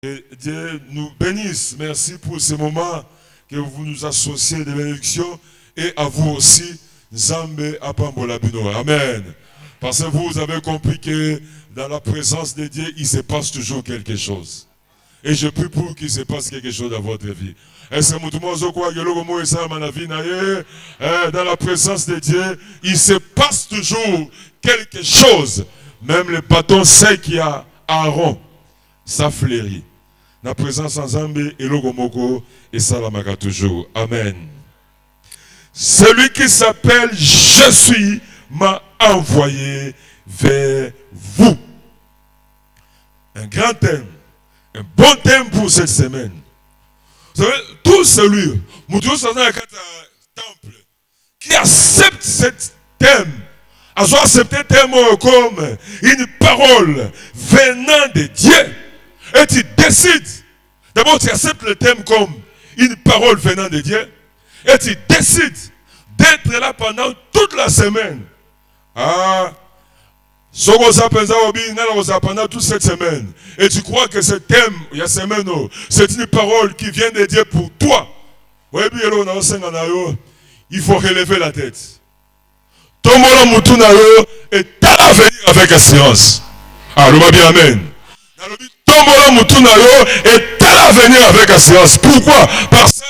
Que Dieu nous bénisse. Merci pour ce moment que vous nous associez de bénédictions et à vous aussi. Nzambe apambola bino. Amen. Parce que vous avez compris que dans la présence de Dieu, il se passe toujours quelque chose. Et je prie pour qu'il se passe quelque chose dans votre vie. Dans la présence de Dieu, il se passe toujours quelque chose. Même le bâton sec qu'il y a à Aaron, ça fleurit. La présence en Zambé et Logomoko et Salamaka toujours. Amen. Celui qui s'appelle Je suis m'a envoyé vers vous. Un grand thème. Un bon thème pour cette semaine. Vous savez, tout celui temple qui accepte ce thème, a accepté thème comme une parole venant de Dieu. Et tu décides, d'abord tu acceptes le thème comme une parole venant de Dieu, et tu décides d'être là pendant toute la semaine. Ah, pendant toute cette semaine. Et tu crois que ce thème, il y a semaine, c'est une parole qui vient de Dieu pour toi. Il faut relever la tête. Tombola Mutunayo est à l'avenir avec assurance. Ah, le bien amen. Tombola Mutunayo est à l'avenir avec assurance. Pourquoi? Parce que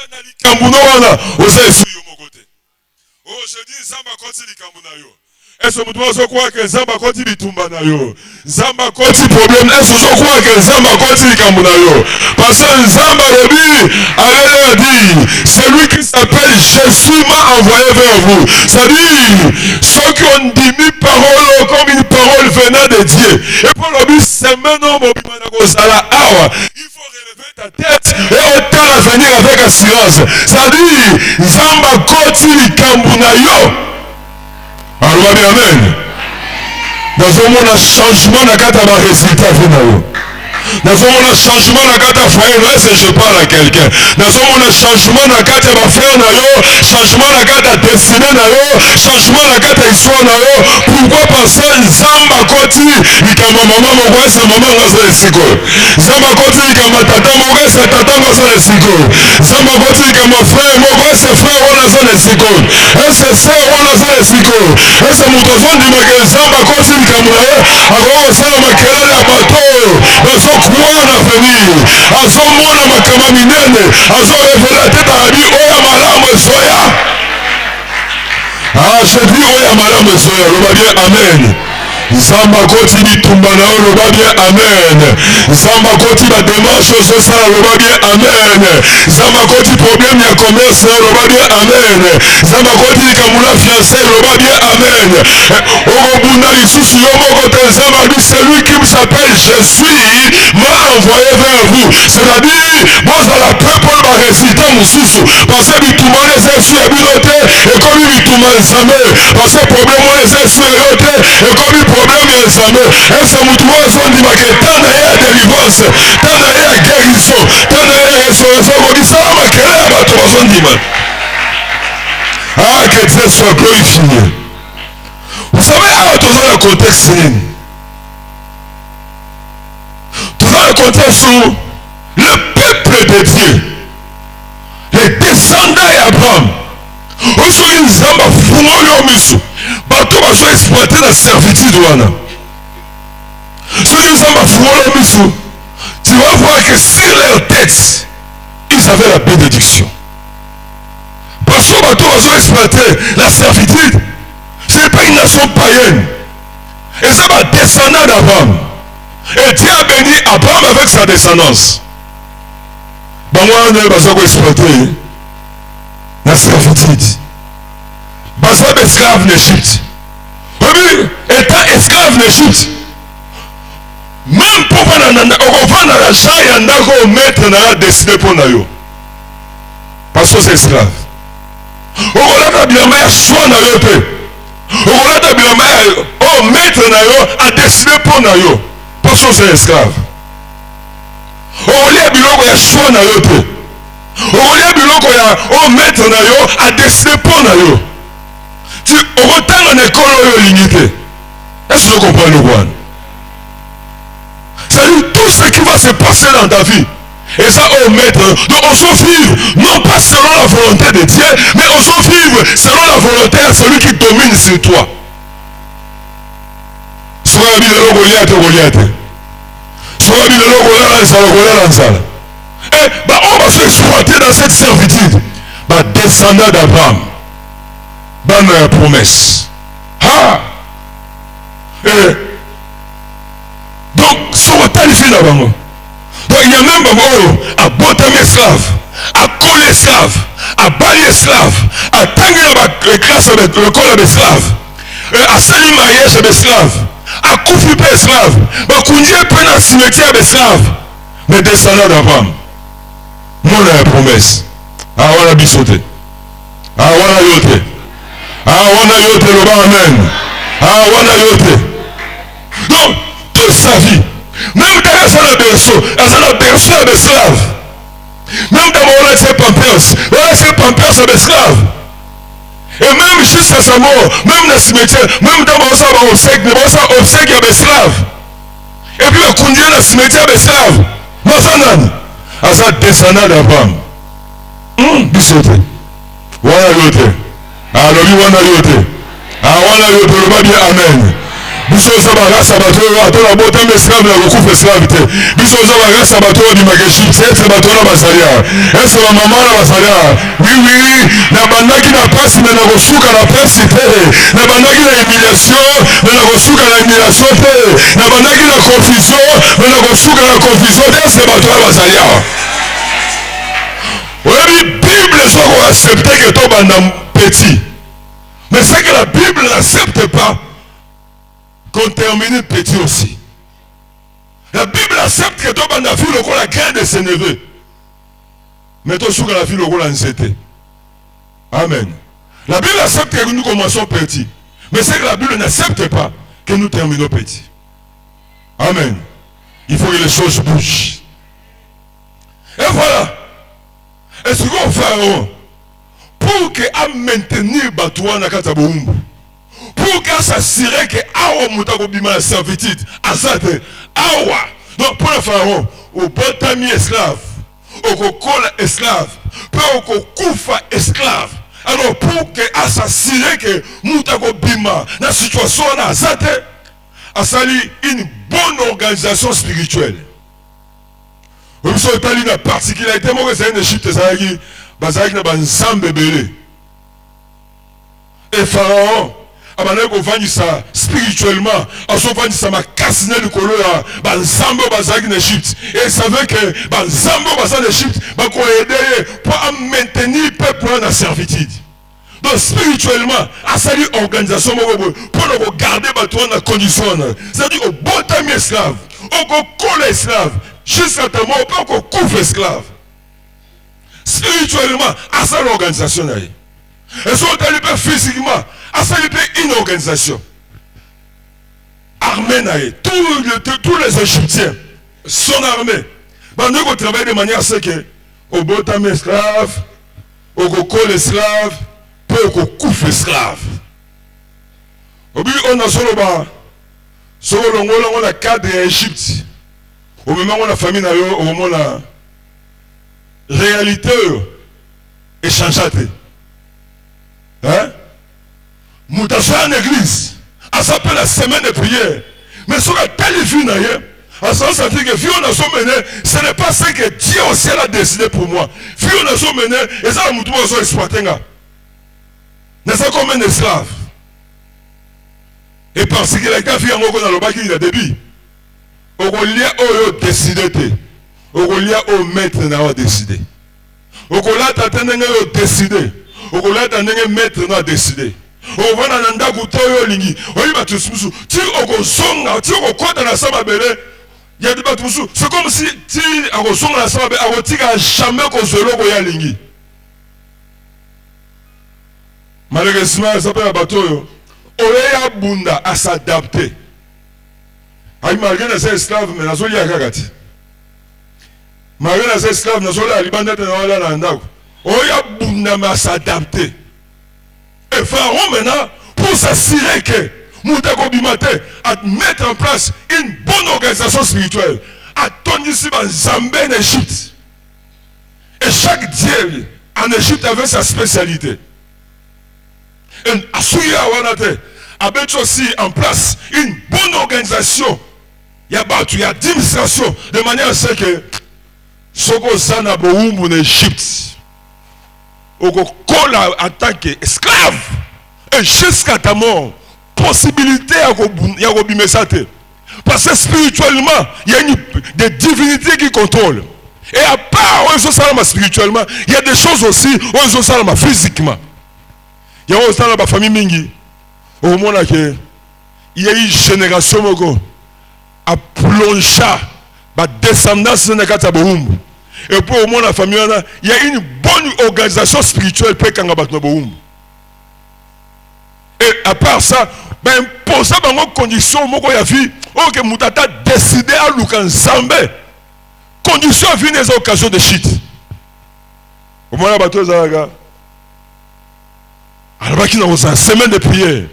oh, je dis Zamba Koti Likamunayo. Est-ce que vous croyez que Zamba Koti Litumbanayo? Zamba Koti problème. Est-ce que vous croyez que Zamba Koti Likamunayo? Parce que Zamba Robi a dit, celui qui s'appelle Jésus m'a envoyé vers vous. C'est-à-dire, ceux qui ont dit mes paroles comme une parole venant de Dieu. Et pour le but, c'est maintenant mon il faut relever ta tête et autant à venir avec assurance. C'est-à-dire, Zamba Koti Likamunayo. Alors, amen. Dans un monde, changement n'a qu'à avoir résultat. Dans un monde, changement n'a qu'à foyer. Est-ce que je parle à quelqu'un? Dans un monde, changement n'a qu'à faire. Changement n'a qu'à destiner. Changement n'a qu'à histoire. Pourquoi? Parce que Zamba Koti, il y a maman, mon c'est maman, c'est sigo. Zamba Koti, il y a tata, mon c'est tata, c'est sigo. Zamba Koti, il y a frère, mon c'est frère, c'est sigo. Est-ce que c'est sigo? Est-ce que mon téléphone dit que Zamba Koti, il y a mon alors ça m'a créé à bateau. Croire l'avenir, à son monde à ma camaminene, à son révéler la tête à la vie, oh madame soya. Ah, je dis oh madame soya, le va bien, amen. Zamba Koti Bitumbana, le va bien, amen. Zamba Koti la démarche, c'est ça, le va bien, amen. Zamba Koti problème, il y a commerce, le va bien, amen. Zamba Koti Kamuna fiancé, le va bien, amen. Orobuna Isusu Yomo Kote Zamba dit, celui qui s'appelle Jésus m'a envoyé vers vous. C'est-à-dire, moi, à la peuple va réciter mon sous. Parce que Bitumane, c'est sur la bilote, et comme Bitumane, ça meurt. Parce que problème, c'est sur la bilote, et comme problème ya Zambé. Est-ce que mutu wazo ndima ke tana ya délivrance, tana ya guérison, tana ya restauration, on dit ça ma kele ba to wazo ndima. Ah, que Dieu soit glorifié. Vous savez, dans le contexte, dans le contexte où le peuple de Dieu, les descendants d'Abraham, aussi une zamba fumolo misu. Bateau va se exploiter la servitude. Ceux qui sont à tu vas voir que sur leur tête, ils avaient la bénédiction. Parce que bateau va se exploiter la servitude. Ce n'est pas une nation païenne. Et ça va descendre d'Abraham. Et Dieu a béni Abraham avec sa descendance. Bah moi on va exploiter la servitude. Parce que esclave n'Égypte. Oui, étant esclave n'Égypte. Même pour prendre l'argent et un d'accord maître n'a décidé pour nous. Parce que c'est esclave. On a bien mais soit na yo pe. On a bien mais oh maître na yo a décidé pour nous. Parce que c'est esclave. On a bien ya soit na yo pe. On a bien ya oh maître na yo a décidé pour nous. Tu autant en école limité. Est-ce que vous comprenez le point? C'est-à-dire tout tout ce qui va se passer dans ta vie. Et ça, oh maître, donc osons vivre, non pas selon la volonté de Dieu, mais osons vivre selon la volonté de celui qui domine sur toi. Sois bien le Goliath, Goliath. Sois bien le Goliath, et bah, on va s'exploiter dans cette servitude. Bah, descendant d'Abraham. Bonne promesse. Ah! Et donc, sur le téléphone d'Abraham. Donc il y a même à botam esclave, à col esclave, à bali esclave, à tanguer la classe avec le col esclave, à salir mariage esclave, à couper esclave, à conduire peine à cimetière esclave, mais descendant d'Abraham. Mon promesse. Ah voilà bisoté. Ah voilà yote. Ah voilà yote le amen. Ah voilà yote. Donc toute sa vie. Même quand elle a la berceau d'esclave. Même quand on a ses pampers d'esclave. Et même jusqu'à sa mort, même dans le cimetière, même dans mon obsèque d'esclave. Et puis on conduit dans le cimetière d'esclave. Mazanan. À sa descendant d'Abraham. Bisote. Voilà yote. Alors lui, voilà yote. Ah voilà yote, le va bien amen. Biso zabaga sabato atona bota mesclave na kufa esclave te. Biso zabaga sabato di mageshi tete sabato na basalia. Ese wa mama na basalia. Oui, na bandaki na pasi na kosuka na pasi te. Na bandaki na humiliation, na kosuka na humiliation te. Na bandaki na confusion, na kosuka na confusion te sabato na basalia. Oui, Bible soit accepté que toi bandam petit. Mais c'est que la Bible n'accepte pas qu'on termine petit aussi. La Bible accepte que toi, la fille, la graine de ses neveux. Mais toi, sur la fille, la nzete. Amen. La Bible accepte que nous commençons petit. Mais c'est que la Bible n'accepte pas que nous terminons petit. Amen. Il faut que les choses bougent. Et voilà. Et ce qu'on fait, pour que à maintenir Batouana Kataboumbu. Pour qu'à s'assurer que Awa Moutako Bima la servitude, Azate, Awa, donc pour le pharaon, au Botami esclave, au Kokola esclave, au Kokoufa esclave. Alors pour qu'à s'assurer que Moutako Bima, la situation à Azate, a sali une bonne organisation spirituelle. Vous savez, il y a une particularité, moi, c'est une Égypte, c'est un ensemble belé. Et pharaon, spirituellement, et il savait que l'Égypte pour maintenir le peuple dans la servitude. Donc spirituellement, à cette organisation pour garder la condition, c'est-à-dire au bon temps esclave, au col esclave, jusqu'à ta mort, au couvre esclave. Spirituellement, à cette organisation. Et si on physiquement, à ça il une organisation. Armée, tous les Égyptiens, son armée. Nous on travaille de manière à ce que au botam esclave, au col esclave, au couvre esclave. On a sur le cadre d'Égypte. Au moment où la famille n'a eu, au moment où la réalité est changée. Hein? Moutation en église, à s'appeler la semaine de prière. Mais sur la télévision, à ce sens que on a mené, ce n'est pas ce que Dieu au ciel a décidé pour moi. On a mené, et ça, nous devons exploiter. N'est-ce pas comme un esclave? Et parce que les gars, dans le bac, il a débit. Au Goliath, on a décidé. Au Goliath, on maître n'a décidé. Au Goliath, on a décidé. Au Goliath, on a maître n'a décidé. On va dans le ndako lingi. On va tous musu. Tu au songa, tu au kota na sama bele. Il y a des batumusu. C'est comme si tu au songa na sama bele, au tika jamais ko zolo ko ya lingi. Malheureusement, ça peut abato yo. Oya bunda à s'adapter. Aïe malgré les esclaves, mais nazo ya kakati. Malgré les esclaves, nazo la libanda te na wala na ndako. Oya bunda à s'adapter. Et Pharaon maintenant, pour s'assurer que Moutako Bimate à mettre en place une bonne organisation spirituelle, à batondisi banzambe en Égypte. Et chaque dieu en Égypte avait sa spécialité. Et Asuya Wanate a mis aussi en place une bonne organisation. Il y a administration de manière à ce que Soko Zana Boumbu en Égypte. Oko kola en tant qu'esclave. Et jusqu'à ta mort, possibilité à Robimesate. Parce que spirituellement, il y a des divinités qui contrôlent. Et à part Ozo Salama spirituellement, il y a des choses aussi Ozo Salama physiquement. Il y a Ozo Salama famille Mingi. Au moment où il y a une génération à plonger la descendance de Nakata Bohumbu. Et pour au moment la famille, il y a une bonne organisation spirituelle pour Kangabatno Bohumbu. Et à part ça, ben imposer dans conditions, moko ya vie, ok mutata décidé à Lukan Zambé. Conditions à vie des occasions de shit. Au moins la bateau Zalaga. Alors qui dans sa semaine de prière.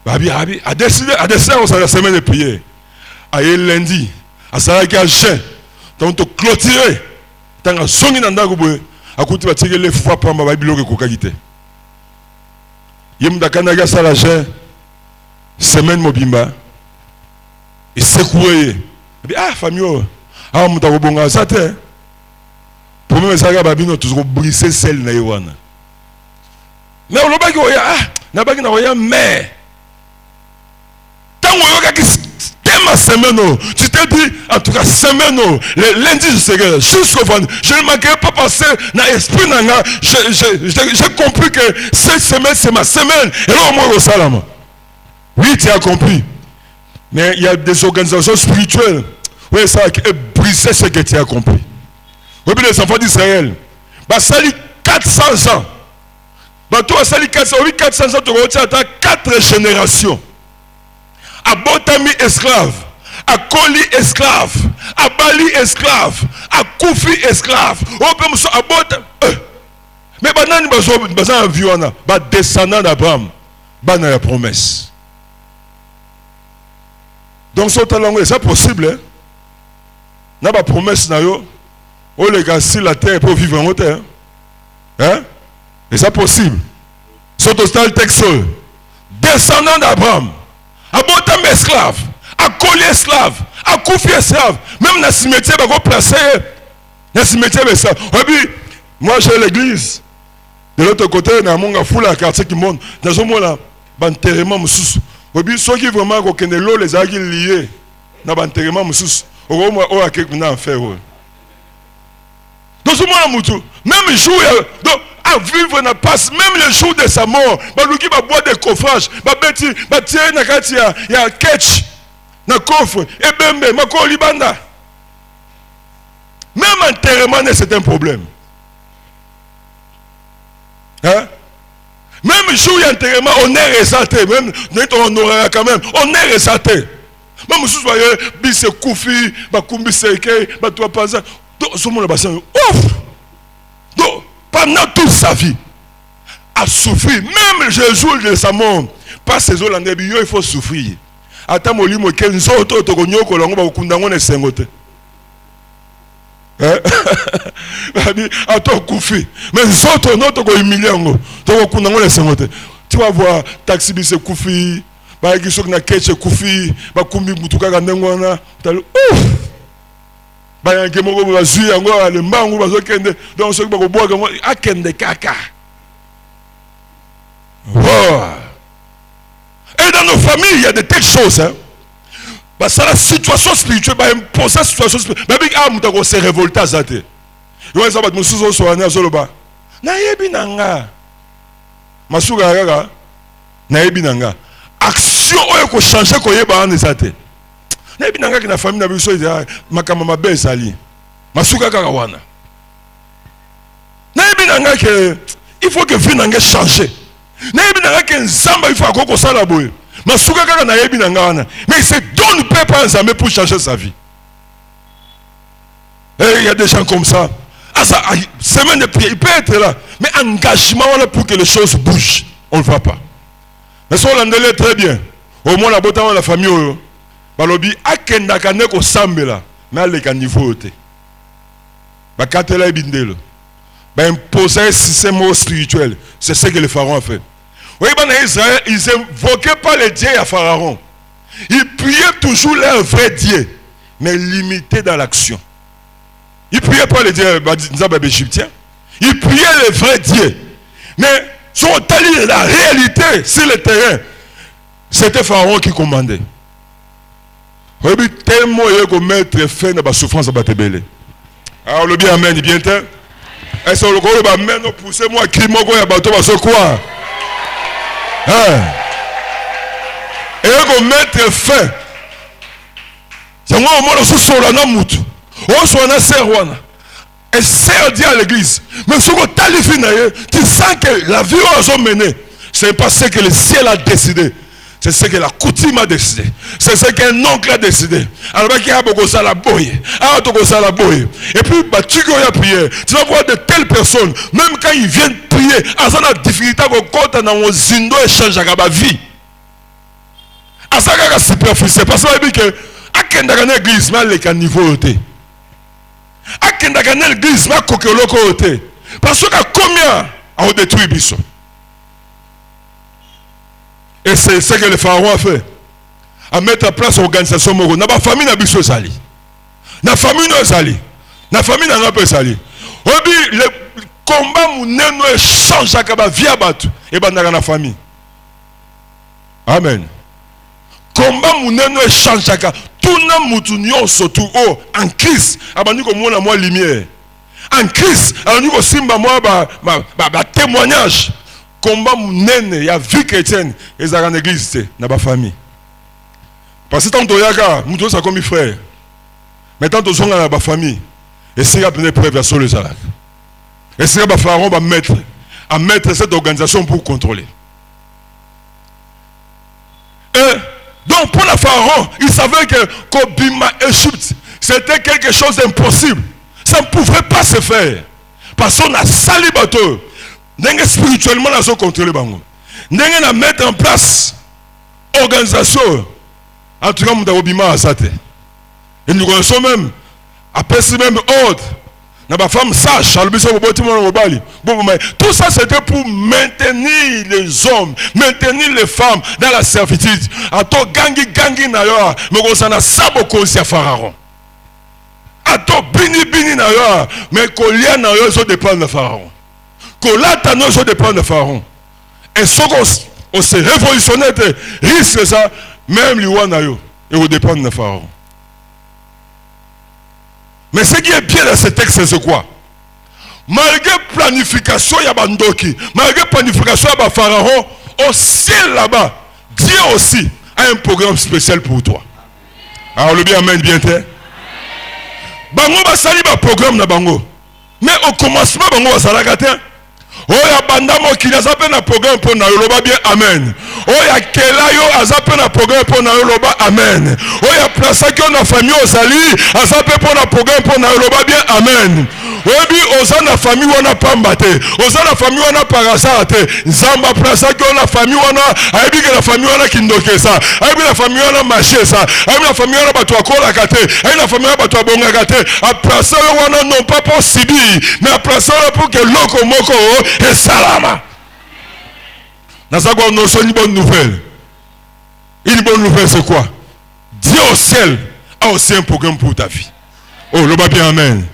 Babi a décidé dans sa semaine de prière. A lundi, à Salaka Jean, donc te clôturer. Tant que songi nanda kuboe, a kuti ba tirer les fois pour ma Bible que kokagite. Yem dakanaga Salaka semaine mobimba. Et secouer. Ah famille. Ah, je suis bon à ça. Pour moi, ça va bien toujours briser celle na Yohana. Mais on n'a pas dit mais tant que thème semaine, tu t'es dit en tout cas semaine, le lundi je serai jusqu'au vendredi. Je ne manquerai pas passer dans l'esprit nanga. J'ai compris que cette semaine c'est ma semaine. Et là au moins au salam. Oui, tu as compris. Mais il y a des organisations spirituelles. Oui, ça a brisé ce que tu as compris. Oui, les enfants d'Israël, ça a 400 ans. Toi, ça a 400 ans, tu as 4 générations. À Botami esclave, à Koli esclave, à Bali esclave, à Koufi esclave. À Botami. Mais banani bazan viona, ba descendant d'Abraham, bana la promesse. Donc ce talent est ça possible, hein? N'a pas promesse na yo, oh les gars si la terre pour vivre en terre, hein? Et ça possible. Sur le texte, descendant d'Abraham, à Botam esclave, à Koli esclave, à Koufi esclave, même dans le cimetière, on va placer, dans le cimetière, moi j'ai l'église, de l'autre côté, dans mon foule à quartier qui monte, dans ce moment-là, l'enterrement, ceux qui vraiment connaissent l'eau, les aguilles liées, dans l'enterrement, donc ce moment même jour à vivre na passe même le jour de sa mort baluki ba boire des coffrages ba beti ba tirer na kati ya ketch na coffre et bembe mako libanda même enterrement c'est un problème hein même jour d'enterrement on est résalté même on aura quand même on est résalté. Même si vous voyez, bise koufi, bakumbi seke, batwa paza, donc ce monde là, ouf. Donc pendant toute sa vie, a souffrir, même le jour de sa mort, pas ces eaux là, il faut souffrir. Attends mon limo kenzo to to konyo ko lango ba kundango ne sengote. Attends koufi, mais zoto no to ko humiliango, to kundango ne sengote. Tu vas voir taxi bise koufi. Bah qui sont na keche koufi ba kumbi mutuka ndengwana tal ouf ba yanke moko ba zui yango ale mbangu ba zokende donc ceux qui ba ko boga akende kaka. Oh. Et dans nos familles il y a de telles choses hein. Bah ça la situation spirituelle ba imposer situation spirituelle ba big am to se révolter zate yo ça ba musuzo so ana zoloba na yebi nanga masuga gaga na yebi nanga action oyo ko changer ko yeba en ezate na yebi nanga ki na famille na biso eza makama mabe sali masuka kaka wana na yebi nanga ke il faut que vie nanga changer na yebi nanga ke nzamba il faut akoko sala boye masuka kaka na yebi nanga wana mais c'est donne paix par nzambe pour changer sa vie. Et il y a des gens comme ça ah ça semaine de prière il peut être là mais engagement voilà pour que les choses bougent on ne le voit pas. Mais ça on l'entendait très bien. Au moins la botama la famille balobi akenda kane ko sambela mais avec un niveau. Bakatela Bindelo. Imposer un système spirituel. C'est ce que les pharaons ont fait. Oui, en Israël, ils n'invoquaient pas les dieux à Pharaon. Ils priaient toujours leur vrai Dieu, mais limités dans l'action. Ils ne priaient pas les dieux égyptiens. Ils priaient les vrais dieux. Mais sont allés la réalité sur le terrain. C'était Pharaon qui commandait. Oui, tellement il y a mettre fin à la souffrance à Batebele. Alors le bien amen, bien sûr. Est-ce que le gars va mener pousser moi qui m'a dit à bateau va se quoi? Et il va mettre fin. C'est moi au moins sur la namout. On soit na serwana. Et c'est dit à l'église. Mais ce que tu sens que la vie qu'ils ont menée, ce n'est pas ce que le ciel a décidé. C'est ce que la coutume a décidé. C'est ce qu'un oncle a décidé. Alors, il y a beaucoup de la boye. Et puis, tu vas prier. Tu vas voir de telles personnes, même quand ils viennent prier, ils ont la difficulté à compter dans un zindo échange avec la vie. À ça, c'est superficiel. Parce que, à dans l'église, il y a un niveau. À dans l'église, il y a un niveau. Parce que combien on détruit Bissot? Et c'est ce que le pharaon a fait. À mettre en place l'organisation Moro. Dans la famille, n'a pas sali. Dans la famille, n'a pas sali. Dans la famille, n'a pas sali. Le combat, nous change à la vie à battre. Et bien, dans la famille. Amen. Combat, nous change à la tout le monde, surtout en Christ. Nous avons la lumière. En Christ, nous avons témoignage. Combat il y a vie chrétienne et ça en église dans la famille. Parce que tant que yaga, nous sommes comme frères. Mais tant que nous sommes dans la famille, et c'est la première preuve sur le Zalak. Et c'est le pharaon va mettre cette organisation pour contrôler. Et donc pour le pharaon, il savait que Kobima Égypte, c'était quelque chose d'impossible. Ça ne pouvait pas se faire. Parce qu'on a sali bateau. Spirituellement, nous avons contrôlé. Nous avons mettre en place organisation. En tout cas, nous avons bima à ça. Et nous connaissons même, après ce même ordre, nous avons femme sage, tout ça c'était pour maintenir les hommes, maintenir les femmes dans la servitude. Ato gangi na yo, mais on a saboko aussi à Pharaon. Ato bini na yo, mais kolia na yo so dépend de Pharaon. Kolata no so dépend de Pharaon. Et ce qu'on s'est révolutionné, risque ça, même l'Iwana yo, et on dépend de Pharaon. Mais ce qui est bien dans ce texte, c'est quoi? Malgré planification, il y a Bandoki. Malgré planification, il y a Pharaon. Au ciel là-bas, Dieu aussi a un programme spécial pour toi. Alors le bien, amen, bien fait. Bango va salir un programme na bango. Mais au commencement, bango va salir un oya bandamo qui n'a pas un programme pour na yoloba bien amen. Oya kelayo azape na programme pour na yoloba amen. Oya place qui on a famille au sali azape pour na programme pour na yoloba bien amen. Obi ozana famille on a pas mbaté. Ozana famille on a parasate. Zamba place qui on a famille on a aibi que la famille on a kindoke ça. Aibi la famille on a marché ça. Aibi la famille on a battu akola kate. Aibi la famille on a battu abonga kate. A place on a non pas pour sibi, mais a place pour que loko moko et salama. Nous avons une bonne nouvelle. Une bonne nouvelle, c'est quoi? Dieu au ciel a aussi un programme pour ta vie. Oh, le bien amen.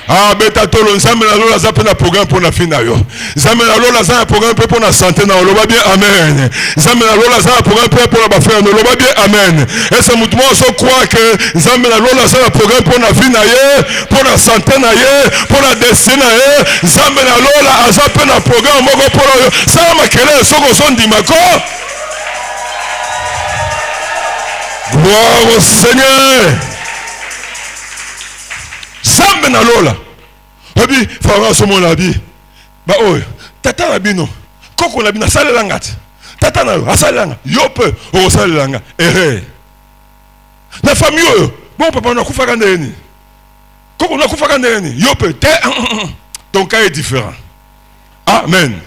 Ah, beta tolo, nzambe na lola zape na programme pour la fin na yo. Nzambe na lola za un programme pour la santé na yo. Le bien amen. Nzambe na lola za un programme pour la bafre na yo. Le bien amen. Et ce mouvement se croit que nzambe na lola za un programme pour la vie na yo, pour la santé na yo, pour la destinée na yo. Nzambe na lola zape na programme moko pour yo. Ça ma kele soko son dimako. Gloire au Seigneur. Zambe na lola. Obi Pharaon somo na bi. Ba oyo, tata na bino. Koko na bina salelanga. Tata na yo asalelanga. Yo pe o salelanga. Na famille oyo, bon papa na kufa ka ndeni. Koko na kufa ka ndeni. Yo pe ton cas est différent. Amen.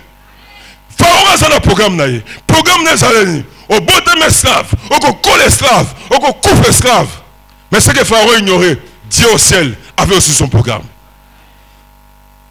Pharaon a un programme na ye. Programme na saleni. Au bout de mes esclaves, au col esclave, au coupe esclave. Mais ce que Pharaon ignorait, Dieu au ciel avait aussi son programme.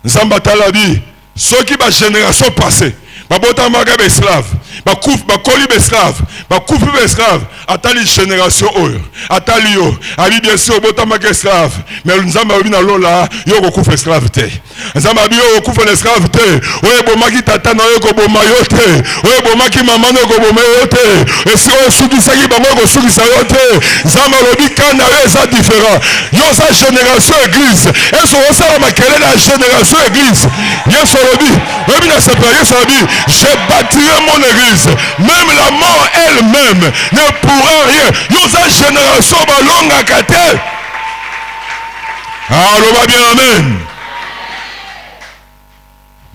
Nzamba Talabi, ceux qui ma génération passée, ma bota magabe esclave, ma koli esclave, ma coupe esclave, atali génération oyo, atali yo, ali bien sûr bota magabe esclave, mais nzamba obi na lola, yo ko coupe esclave te. Nzamba bi yo coupe esclave te, oye bomaki tata na yo ko boma yo te, oye bomaki mama na yo ko boma yo te, et si o suki saki bango ko suki sa yo te, nzamba lobi kana yo ça différent. Yo sa génération église, et so ça ma quelle la génération église. Yo so lobi, obi na separa yo so lobi, je bâtirai mon église, même la mort elle-même ne pourra rien. Yo sa génération ba longa kate. Alors va bien amen.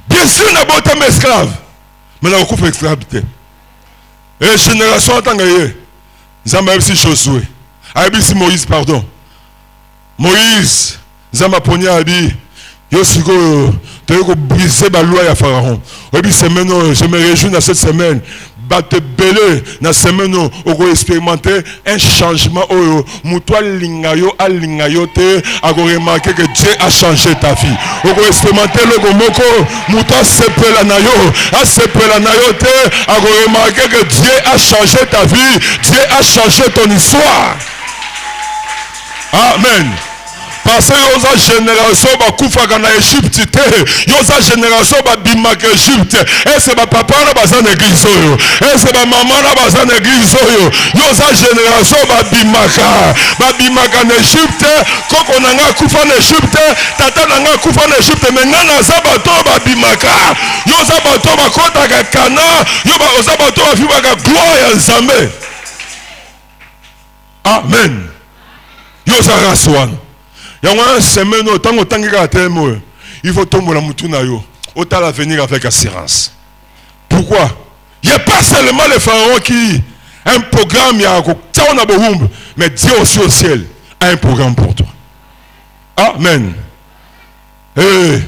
Bien sûr n'a pas été esclave, mais n'a pas esclave. Et génération en tant que Zamba si Josué, si Moïse pardon. Moïse, Zamba poni abi, Yosiko, tu as brisé la loi à Pharaon. Et puis je me réjouis dans cette semaine. Batte belé dans cette semaine où on expérimenter un changement. Moutoua lingayo a lingayote a remarqué que Dieu a changé ta vie. On expérimenter le gomoko moutoua sepela nayo a sepela nayote a remarqué que Dieu a changé ta vie. Dieu a changé ton histoire. Amen. Parce que yosa génération va koufa na Égypte yosa génération va bimaka Égypte et c'est ma papa na bazan église oyo et c'est ma maman na bazan église oyo yosa génération va bimaka na Égypte koko nanga koufa na Égypte tata nanga koufa na Égypte mais nana za bato ba bimaka yosa bato ba kota ka kana yo ba osa bato ba fibaka gloire ya Nzambe. Amen. Yosa raswan. Il y a une semaine où il faut tomber la moutouna yo. Autant l'avenir avec assurance. Pourquoi? Il n'y a pas seulement les pharaons qui a un programme, mais Dieu aussi au ciel a un programme pour toi. Amen. Et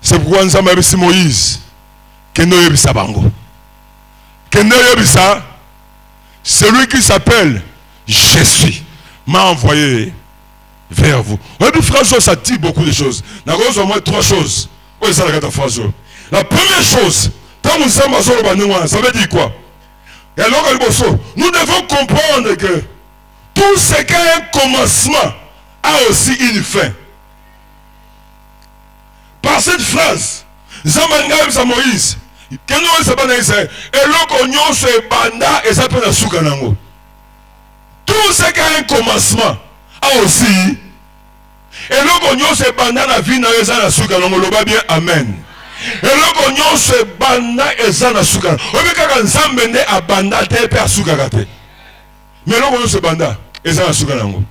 c'est pourquoi nous avons dit Moïse que nous avons dit bango. Que nous avons dit celui qui s'appelle Je suis m'a envoyé vers vous. Oui, François, ça dit beaucoup de choses. Nous avons au moins trois choses. Oui, ça regarde François. La première chose, ça veut dire quoi? Et alors, nous devons comprendre que tout ce qui a un commencement a aussi une fin. Par cette phrase, Zamangab sa Moïse, que nous savons c'est et l'oignon se banda et ça peut la soukanango. Tout ce qui a un commencement a aussi et l'oignon se banda la vie n'a pas soukanango. Le va bien amen. Et l'oignon se banda et ça n'a soukanango. On veut qu'un zambende a banda te per soukanate. Mais l'oignon se banda et ça n'a soukanango.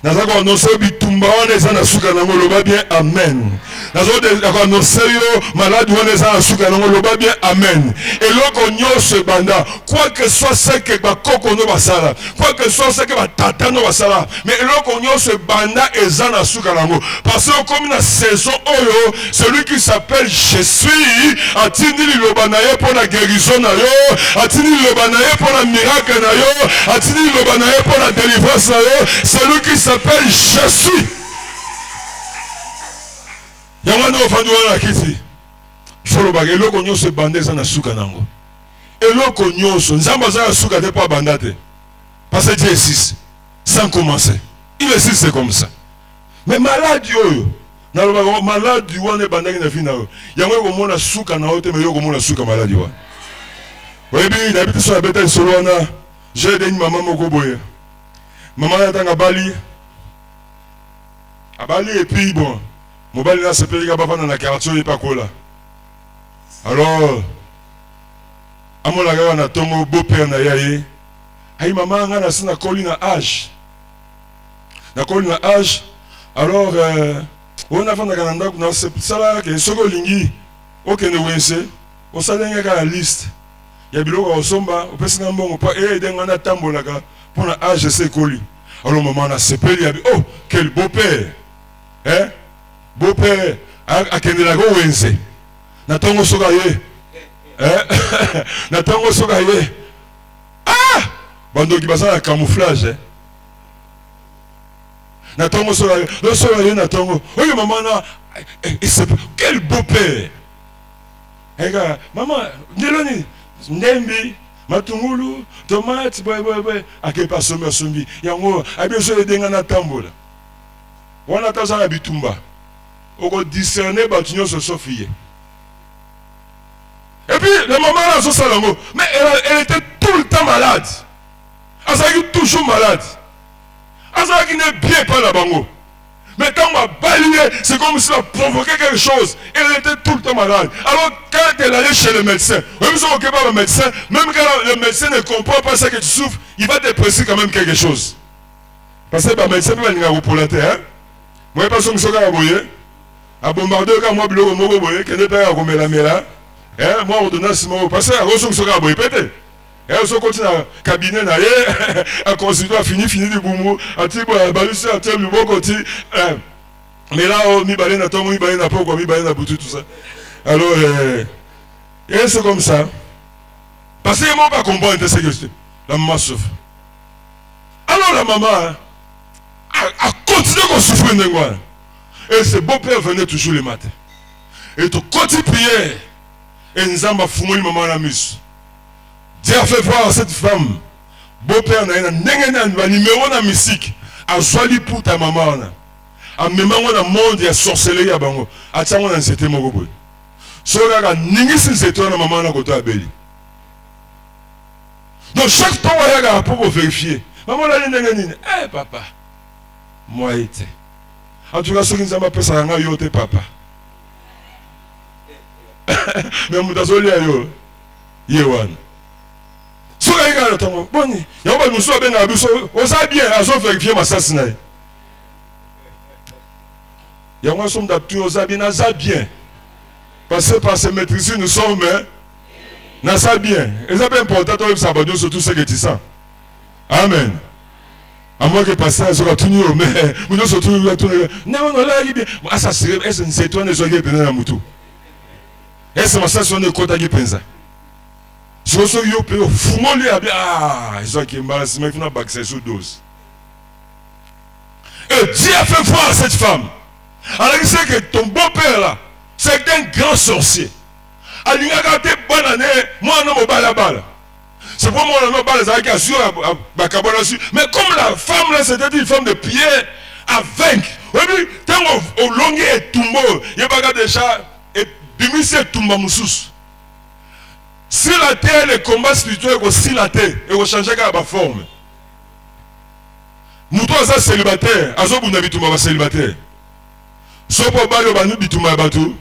Nazako annoncer bitumba on est na suka nango loba bien amen. Nazako annoncer yo malade on est na suka nango loba bien amen. Et loko nyose banda quoi que soit ce que ba koko no basala, quoi que soit ce que ba tata no basala, mais loko nyose banda eza na suka nango parce que comme na saison oyo celui qui s'appelle Je suis atini loba na ye pour la guérison na yo, atini loba na ye pour la miracle na yo, atini loba na ye pour la délivrance na yo, celui qui s'appelle Je suis. Yamano fanduana kiti. Folo bagé loko nyonso bandé ça na suka nango. Et loko nyonso nzamba za suka te pas bandate. Parce que Dieu existe sans commencer. Il existe c'est comme ça. Mais malade yo. Na lo malade du wane bandaki na fina yo. Yango ko mona suka na hote mais yo ko mona suka malade wa. Webi na bitu so abeta solo na. J'ai des maman moko boye. Maman atanga bali. Abali et puis bon, mon bali là c'est payé à dans la quartier et pas quoi là. Alors, à mon laga on a tombé beau-père na yaye. Aïe maman on a na colline à âge. Na colline à âge. Alors on a fait na cananda na c'est ça là que soko lingi. OK ne wense. On s'alenga la liste. Ya biloko osomba, opesi na mbongo pa denga na tambola ka pour na âge c'est coli. Alors maman on a c'est payé oh quel beau-père. Hein? Beau-père, à Kendelago Wense. Natango Sogaye. Hein? Natango Sogaye. Ah! Bando qui passe à camouflage. Natongo sola yo natongo. Oyo maman na quel beau-père. Ega maman neloni ndembi matungulu tomate boy ake pa sombi yango abiso edenga na tambola. Wana taza na bitumba. Oko discerner batunyo so sofiye. Et puis la maman là so salango, mais elle était tout le temps malade. Elle toujours malade. Elle n'est bien pas la bango. Mais quand on va balayer, c'est comme si elle a provoqué quelque chose. Elle était tout le temps malade. Alors quand elle allait chez le médecin, même si on ne pas le médecin, même quand le médecin ne comprend pas ça que tu souffres, il va te prescrire quand même quelque chose. Parce que le médecin peut venir pour la terre. Moi, je pense que c'est un à bombarder quand moi, je suis que ne pas à la mela. Moi, ordonnance, parce que je suis un peu et on continue à cabinet à consulter, à finir du boumou, à tirer à baluser, à tirer le bon côté. Mais là, on mi balé na tombe, mi balé na poko, mi balé na boutou, tout ça. Alors, et c'est comme ça. Parce que moi, pas comprendre ce que c'est. La maman souffre. Alors, la maman a continué à souffrir. Et ce beau-père venait toujours le matin. Et tu continues à prier. Et nous avons fumé maman la mus. Dieu a fait voir à cette femme, beau-père n'a un numéro de musique, à Swali pour ta maman. À même on monde et à sorcellerie à Bango. À ça on a c'était mon goût. Soga n'ingi sin c'est toi maman na côté abeli. Donc chaque fois on a pour vérifier. Maman la n'ingi eh papa. Moi été. En tout cas ceux qui nous ont appelé ça nga yote papa. Mais mutazoli ayo. Yewan. Soga ega le temps. Boni. Yamba nous sommes bien abiso. On sait bien à so vérifier ma sasina. Yamba sommes d'aptu on sait bien. Parce que par ces maîtrises nous sommes na ça bien. Et ça bien important toi ça va surtout ce que tu sens. Amen. À moins que pasteur soit tout nu mais nous sommes tout non là il bien. Ah ça serait est-ce c'est toi ne soyez bien na mutu. Est-ce que ça sonne côté qui pensa. Si vous avez eu fumoli ils ont qui embarrassé mais ils n'ont pas accès sous dose. Et Dieu a fait voir à cette femme. Alors il sait que ton beau-père là, c'est un grand sorcier. Alors il a gardé bonne année, moi non me bala. C'est pour moi non bala ça qui assure à Kabanasu. Mais comme la femme là c'était une femme de pierre à vaincre. Oui, tant au long et tombeau, il y a pas déjà et bimise tomba musus. Si la terre, le combat spirituel est aussi la terre, et vous changez la forme. Nous tous sommes célibataires, nous sommes célibataires. Si vous avez un banu bituma batu,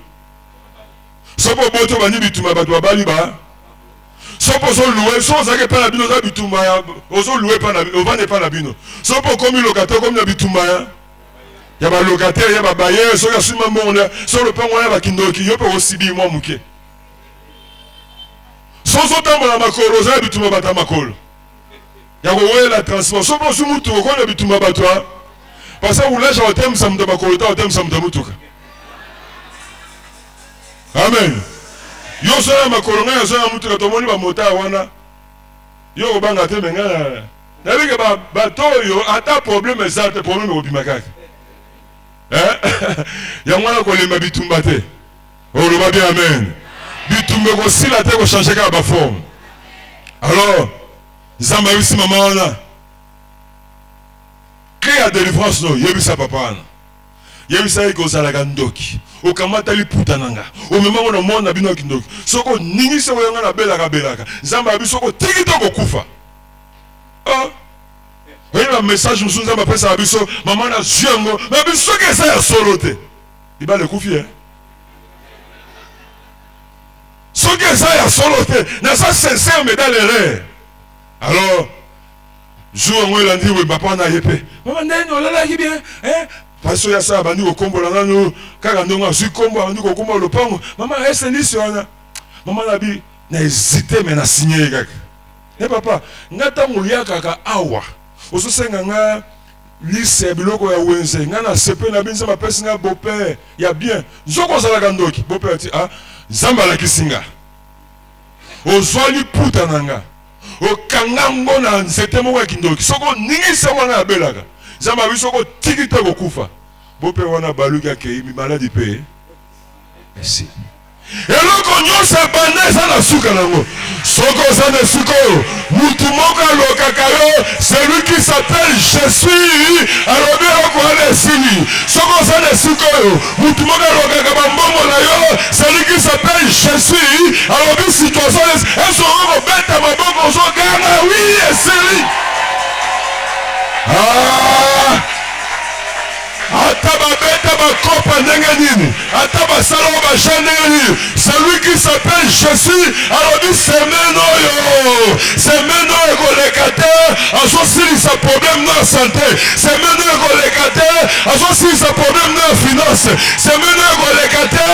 si vous avez un banu bituma batu, si vous avez loué, si vous avez pas la bino, bituma, vous avez loué pas la bino, vous n'avez pas la bino. Si vous avez comme locataire, comme le bituma, il y a un locataire, il y a un bailleur, si vous avez un monde, si vous avez un kindoki, il y a aussi bien moi mouké. Sans autant la makolo, ça bituma bata makolo. Ya ko la transport. So bo sumu to ko na bituma batwa. Parce que vous lâchez au thème sam de makolo, au thème sam de mutuka. Amen. Yo so na makolo nga so na mutuka to moni ba mota wana. Yo banga te menga. Na bige ba bato yo ata problème ça te problème ko bimakaka. Ya mwana ko lemba bitumba te. Oh le va bien amen. Bitumbe ko sila te ko changer ka ba forme. Alors, Zamba wisi maman là. Créa délivrance no, yebisa papa na. Yebisa iko zalaga ndoki. Okamata li putananga. O mema na mona bino kindoki. Soko ningi se woyanga na belaka. Zamba biso ko tikito ko kufa. Ah. Oui, le message nous Zamba pesa biso, maman na ziango, mais biso ke ça ya solote. Il va le kufi Ce que ça y a soloté, n'a ça sincère mais dans l'erreur. Alors, jour où il a dit oui, papa n'a yépé. Maman n'a pas dit bien, hein? Parce que y a ça, bandi au combo là, nous, car on a su combo, on a combo le pont. Maman, elle s'est dit sur un. Maman n'a dit, n'a hésité mais n'a signé. Eh papa, n'a pas mouillé kaka awa. Au sous nga lycée biloko ya wenze, nga na sepe na binza ma pesi nga beau-père, ya bien. Zoko za la gandoki, beau-père dit ah. Zamba la kisinga ozwali puta nanga okangango na nzete moko ya kindoki soko ningi se wana abelaka Zamba bisoko tikita kokufa. Bope wana baluka ke maladie pe. Merci. Et l'autre nous c'est bandé ça la souka nango. Soko ça ne souko. Mutumoka lokakayo, celui qui s'appelle Jésus. Alors bien quoi les signes. Soko ça ne souko. Mutumoka lokakaba mbongo na yo, celui qui s'appelle Jésus. Alors bien situation est son roko bête ma bongo so gana oui et c'est. Ah. Celui qui s'appelle Jésus, alors dit c'est Menoyo. C'est Menoyo Golekate, associé sa problème dans la santé. C'est Menoyo Golekate, associé sa problème dans la finance. C'est Menoyo Golekate,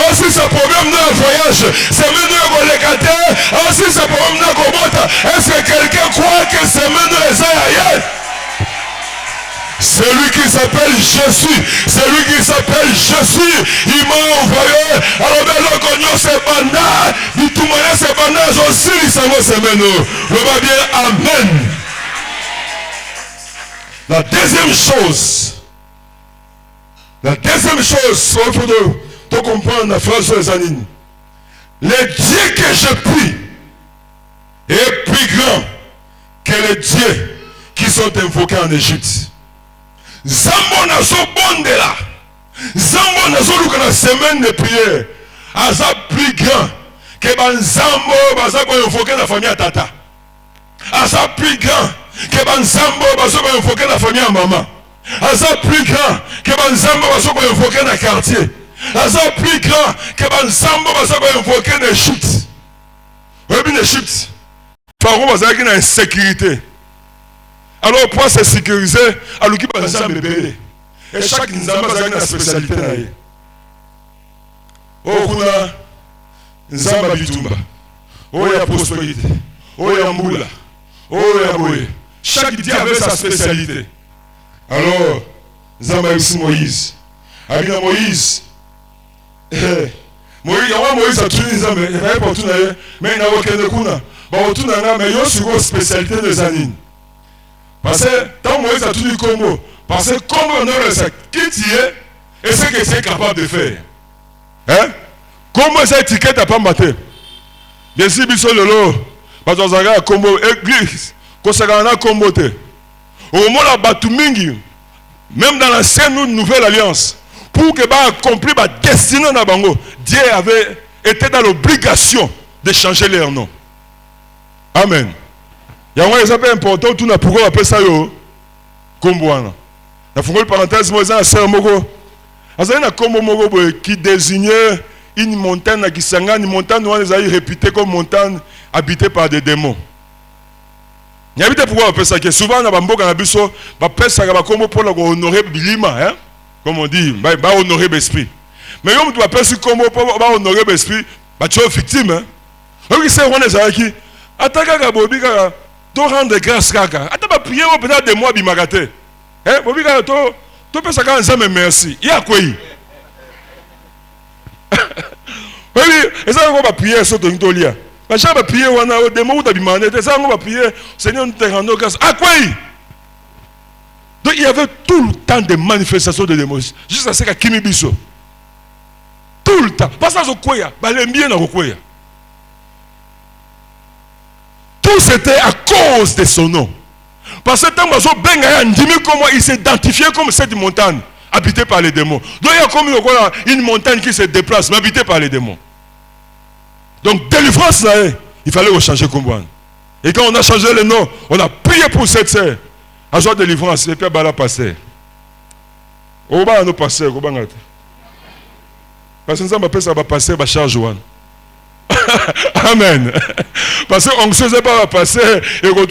associé sa problème dans le voyage. C'est Menoyo Golekate, associé sa problème dans le combat. Est-ce que quelqu'un croit que c'est Menoyo Esaïe? Celui qui s'appelle Jésus, celui qui s'appelle Jésus, il m'a envoyé. Alors bien le cognon c'est banda, du tout moyen c'est banda, aussi il s'en va se mener. Le va bien, amen. La deuxième chose, il faut te comprendre la phrase de les anines. Le Dieu que je prie est plus grand que les dieux qui sont invoqués en Égypte. Zambo nazo bondela, Zambo nazo luka na semaine de prière, aza plus grand que ban Zambo baza ko invoquer la famille à tata. Aza plus grand que ban Zambo baza ko invoquer la famille à maman. Aza plus grand que ban Zambo baza ko invoquer na quartier. Aza plus grand que ban Zambo baza ko invoquer na Égypte. Oui, bien Égypte. Pharaon baza qui na insécurité. Alors pour se sécuriser, alors qui va ensemble bébé. Et chaque nzamba a une spécialité na ye. Oh kuna nzamba bitumba. Oh ya prospérité. Oh ya mbula. Oh ya boye. Chaque dieu avait sa spécialité. Alors nzamba ici Moïse. Abina Moïse. Moïse a tué nzamba, il va pas tout na ye, mais il n'a aucun de kuna. Ba tout na nga mais yo sur spécialité des anines. Parce que tant Moïse a tout dit Congo, parce que comme on a ça, qui tu es et ce que c'est capable de faire. Hein? Comment ça étiquette à pas mater? Bien sûr, bisous le lot. Parce qu'on a Congo, église, qu'on s'est gagné Congo. Au moment où la Batumingi, même dans l'ancienne nouvelle alliance, pour que bah accomplir ma destinée dans Bango, Dieu avait été dans l'obligation de changer leur nom. Amen. Il y a un exemple important, tout n'a pourquoi on appelle ça yo Komboana. La fonction parenthèse, moi, c'est un mogo. C'est un combo qui désignait une montagne qui s'engage, une montagne où on les a réputée comme montagne habitée par des démons. Il y a pourquoi on appelle ça, que souvent on a un on appelle ça comme pour honorer Bilima, hein? Comme on dit, va honorer l'esprit. Mais on doit appeler ça comme pour honorer l'esprit, tu es victime, hein? Donc, c'est on les a qui attaque à Bobi. Tu rendre grâce kaka. Ata ba prier au pénal de moi bimagate. Hein, bobi ka to pe saka nzambe merci. Ya quoi? Oui, et ça on va prier sur ton tolia. Ba cha ba prier wana o de mo ta bimane, ça on va prier Seigneur nous te rendons grâce. À quoi? Donc il y avait tout le temps des manifestations de démons. Juste à ce que Kimi biso. Tout le temps. Pas ça zo koya, ba lembie na koya. Tout c'était à cause de son nom. Parce que tant il s'est identifié comme cette montagne habitée par les démons. Donc il y a comme une montagne qui se déplace, mais habitée par les démons. Donc délivrance là, il fallait changer comme moi. Et quand on a changé le nom, on a prié pour cette sœur. À joie de délivrance, et puis à la passer. Au bas, nous passer, au bas. Parce que nous avons ça va passer, va charge Joanne. Amen. Parce qu'on ne sait pas passer.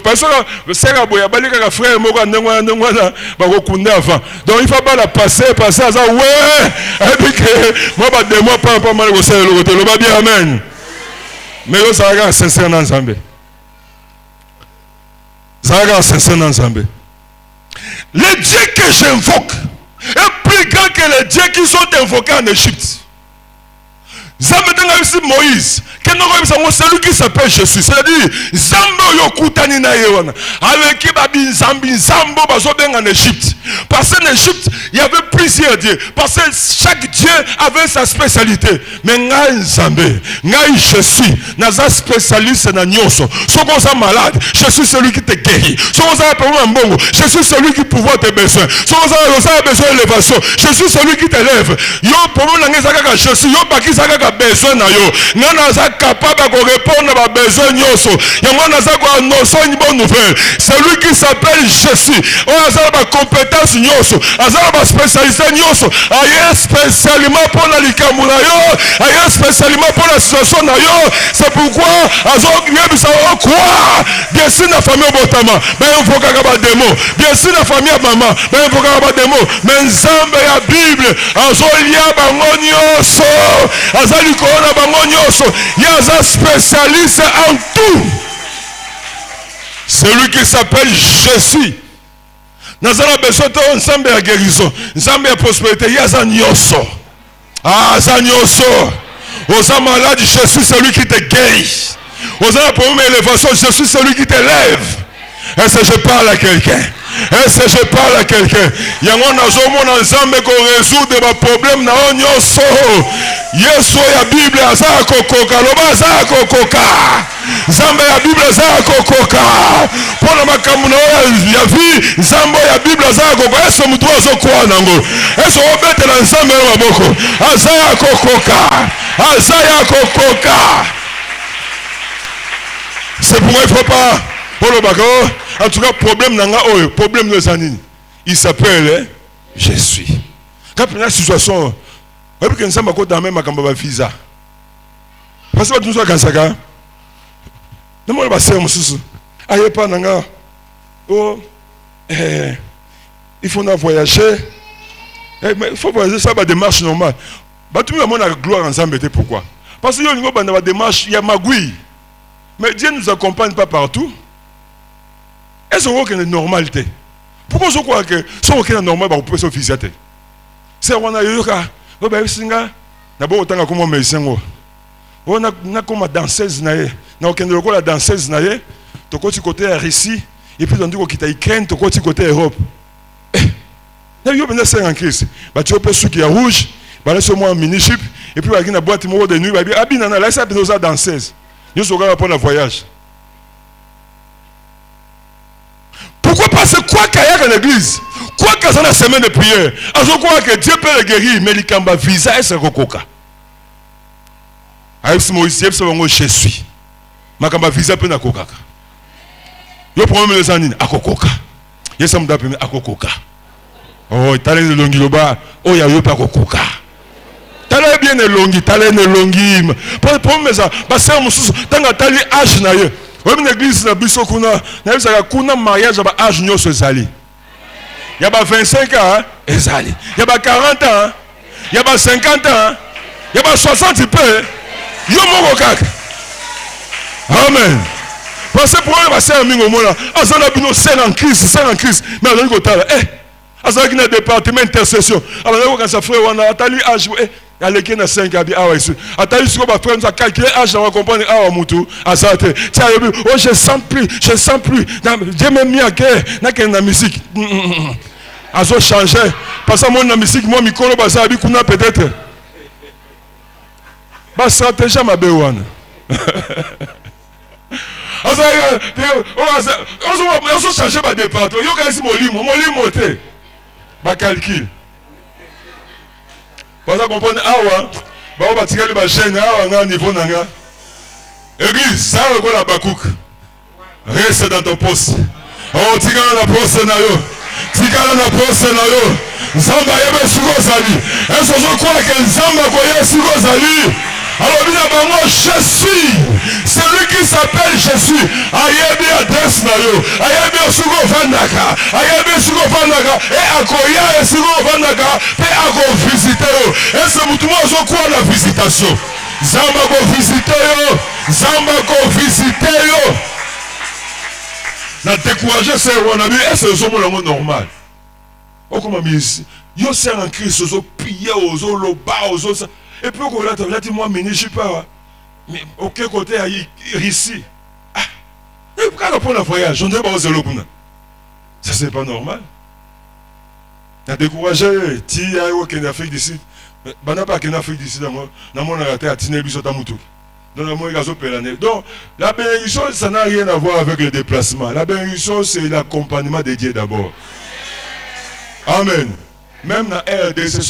Parce que c'est un frère, donc il faut pas la passer, à ça, ouais. Et puis que moi, je ne pas mal au sein de l'autre. Le va bien, amen. Mais ça va sincère ensemble. Ça va sincère ensemble. Les dieux que j'invoque est plus grand que les dieux qui sont invoqués en Égypte. Moïse, que celui qui s'appelle Jésus, c'est-à-dire Zambo Yokutani na yewana avec Babi Zambi Zambo bazobenga en Égypte. Parce qu'en Égypte, il y avait plusieurs dieux. Parce que chaque dieu avait sa spécialité. Mais ngai Nzambe, ngai Jésus, naza spécialiste na nyoso. Si on est malade, je suis celui qui te guérit. Si on a un bon, je suis celui qui pourvoit tes besoins. Si on a besoin d'élévation, je suis celui qui t'élève. Yo pour moi nanga je suis yo baki saka besoin na yo. Nana za capable de répondre à besoin nyoso. Yango naza ko annoncer une bonne nouvelle. Celui qui s'appelle Jésus, on a la compétence nyoso, a la spécialité nyoso, a spécialement pour la likamuna yo, a spécialement pour la situation na yo. C'est pourquoi azo yebisa quoi? Bien sûr la famille botama, ben on faut kaba démon. Bien sûr la famille maman, ben on faut kaba démon. Mais Nzambe ya Bible, azo lia bango nyoso, azali ko na bango nyoso, yaza spécialiste en tout. Celui qui s'appelle Jésus. Nous avons besoin de Nzambe ya guérison, Nzambe ya prospérité, yaza nyoso. Ah, za nyoso. Aux malades, Jésus celui qui te guérit. Aux problèmes d'élévation, Jésus celui qui t'élève. Est-ce que je parle à quelqu'un? Est-ce que je parle à quelqu'un? Il y a un ensemble qui résout des problèmes. Yesu ya Bible aza kokoka, loba aza kokoka. Nzambe ya Bible aza kokoka. Pour la makamuna ya vie, Nzambe ya Bible aza kokoka. Est-ce que mutu azokwa nango? Est-ce que obete na Nzambe ya maboko? Aza ya kokoka. Aza ya kokoka. C'est pourquoi il ne faut pas. En tout cas, problème nanga oyo, problème de zanini. Il s'appelle Jésus. Quand il y a une situation, on peut que nous sommes dans même makamba visa. Parce que nous sommes dans ça. Nous sommes passés mususu. Aye pa nanga. Oh, il faut voyager. Il faut voyager ça va démarche normale. Bah tout le monde a gloire ensemble. Pourquoi? Parce que il y a une démarche, il y a magouille. Mais Dieu ne nous accompagne pas partout. Est-ce qu'il y a une normalité? Pourquoi je crois que si on est normal, on peut se visiter? C'est on a eu un d'abord autant comme médecin. On a comme danseuse naïe. Na aucun de la danseuse naïe. Tu côté Russie et puis on dit qu'il t'a Ukraine, tu côté Europe. Il y a eu 5 en crise. Tu peux ceux qui est rouge, laisse-moi un mini-ship et puis il y a une boîte de nuit. Il y a une danseuse. Nous sommes pour le voyage. Pourquoi? Parce que quoi qu'il y ait dans l'église, quoi qu'il y ait dans la semaine de prière, je crois que Dieu peut le guérir, mais il y a un visa et c'est coca. Avec Moïse, je suis. Mais il y a un visa peut na coca. Le problème est que à coca. Il y a un coca. Oh, il y a un longi là-bas. Oh, il y a un coca. T'allais bien les longues, t'allais les longues. Pour le problème, c'est ça. Parce que tant que t'as l'âge, oui, l'église na biso kuna, na bisa kuna mariage ba âge nyoso ezali. Ya ba 25 ans, ezali. Ya ba 40 ans, ya ba 50 ans, ya ba 60 peu. Yo moko kaka. Amen. Parce que pour eux, c'est un mingo mona. Azana bino c'est en crise, mais on ko tala. Azana ki na département intercession. Alors quand ça frère on a atali âge aleki na 5 abi awa ici atali siko ba frère nous a calculé âge on va comprendre awa mutu azate tiens oh je sens plus Dieu m'a mis à cœur na que na musique azo changer parce que mon na musique moi mikolo baza abi kuna peut-être ba stratégie ma bewana azo changer ba département yo ka isi molimo te ba calcul. Vous comprenez, vous allez tirer les chaînes à niveau nanga. Église, ça va la bakouk. Reste dans ton poste. Oh, tire la poste na yo. Tire la poste na yo. Zamba yebe suko zali. Est-ce que je crois que Zamba koye suko zali? Alors, je suis celui qui s'appelle Jésus. Ayebi adresse na yo. Ayebi suko vandaka. Ayebi suko vandaka. Et akoya et suko vandaka. Et ako visiter yo. Est-ce que tout le monde je crois la visitation? Zamba ko visiter yo. Zamba ko visiter yo. Na décourager c'est on a vu est-ce que c'est le normal? Oh comment ici? Yo c'est en Christ, zo piller, zo loba, zo. Et puis on a dit moi mini je sais pas. Mais aucun côté a ici. Ah, pourquoi on a un voyage? On ne dit pas aux élèves. Ça, c'est pas normal. On a découragé, tu as eu Afrique du Sud. On n'a pas qu'en Afrique du Sud, on a raté à Tinébi Sotamoutou. Donc, la bénédiction, ça n'a rien à voir avec le déplacement. La bénédiction, c'est l'accompagnement de Dieu d'abord. Amen. Même dans la RDC,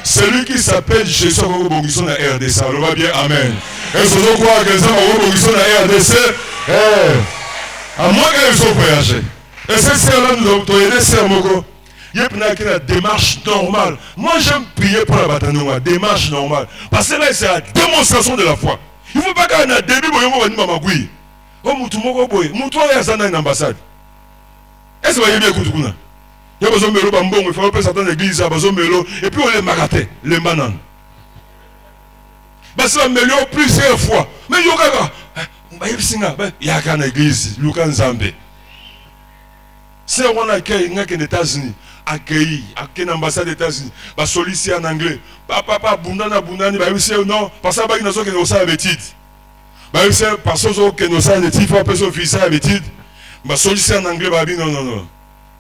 celui qui s'appelle Jésus dans la RDC, on va bien, amen. Est-ce que vous croyez que ça va dans la RDC? À moins qu'ils soient voyagés. Et c'est là nous avons aidé ces mots. Il y a une démarche normale. Moi, j'aime prier pour la bataille, démarche normale. Parce que là, c'est la démonstration de la foi. Il ne faut pas qu'il y ait un début, il faut que il y ait une ambassade. Est-ce que vous avez bien écouté? Il y a besoin de mélo, il faut que certaines églises aient besoin de mélo, et puis on les marate, les bananes. Parce que mélo plusieurs fois. Mais il y a une église, il y a une Zambie. Si on accueille les États-Unis, accueilli l'ambassade des États-Unis, solliciter en anglais, papa, bundana, non, parce que nous avons ça habitude. Parce que nous avons des faut appeler visa habitude. Solliciter en anglais, non.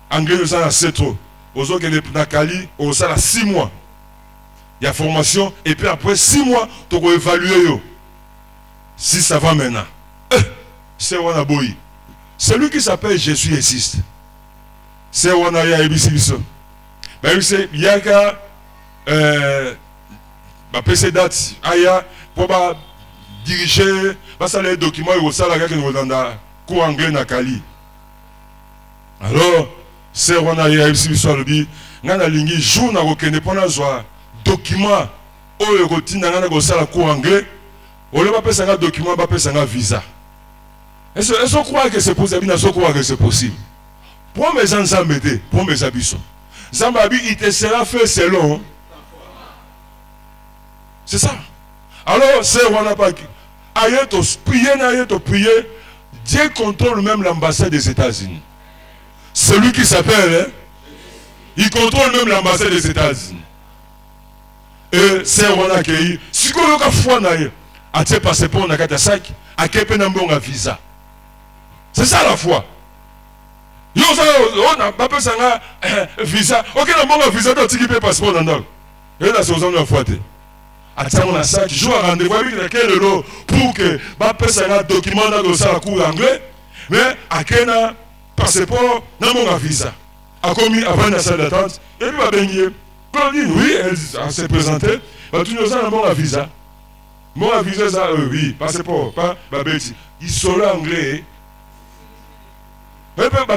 Anglais, nous avons 7 trop. Aux autres, nous avons 6 mois. Il y a formation, et puis après 6 mois, tu vas évaluer si ça va maintenant. C'est on a boy. Celui qui s'appelle Jésus existe. C'est on a ABC. Il y a PC date, pour diriger, les documents et ça la nous dans le cours anglais na Kali. Alors, c'est on a ABC le dit, ngana lingi jour na kokende pona zwa document oyo kotina ngana ko sala cours anglais, on le pas un document, pas un visa. Est-ce qu'on croit que c'est possible? Est-ce qu'on croit que c'est possible? Pour mes gens s'embêter, pour mes habitants. Zambabi, il te sera fait selon. C'est ça. Alors, c'est on n'a pas. Aïe, to prier. Dieu contrôle même l'ambassade des États-Unis. Celui qui s'appelle, il contrôle même l'ambassade des États-Unis. Et c'est on a accueilli. Si on a foi, a été passé pour un sac, a quelqu'un un visa. C'est ça la foi. On n'a pas besoin de visa. Ok, on a un visa dans le passeport dans le. Et là, c'est aux hommes de la foi. Attends, on a ça, tu joues à rendez-vous avec lequel pour que un document dans le cours anglais, mais à quel passeport, n'a pas un visa. A commis avant la salle d'attente, et puis va baigner. Quand on dit oui, elle s'est présentée, tu nous as un visa. Mon visa, ça, oui, passeport, pas, bêti. Ils sont là anglais.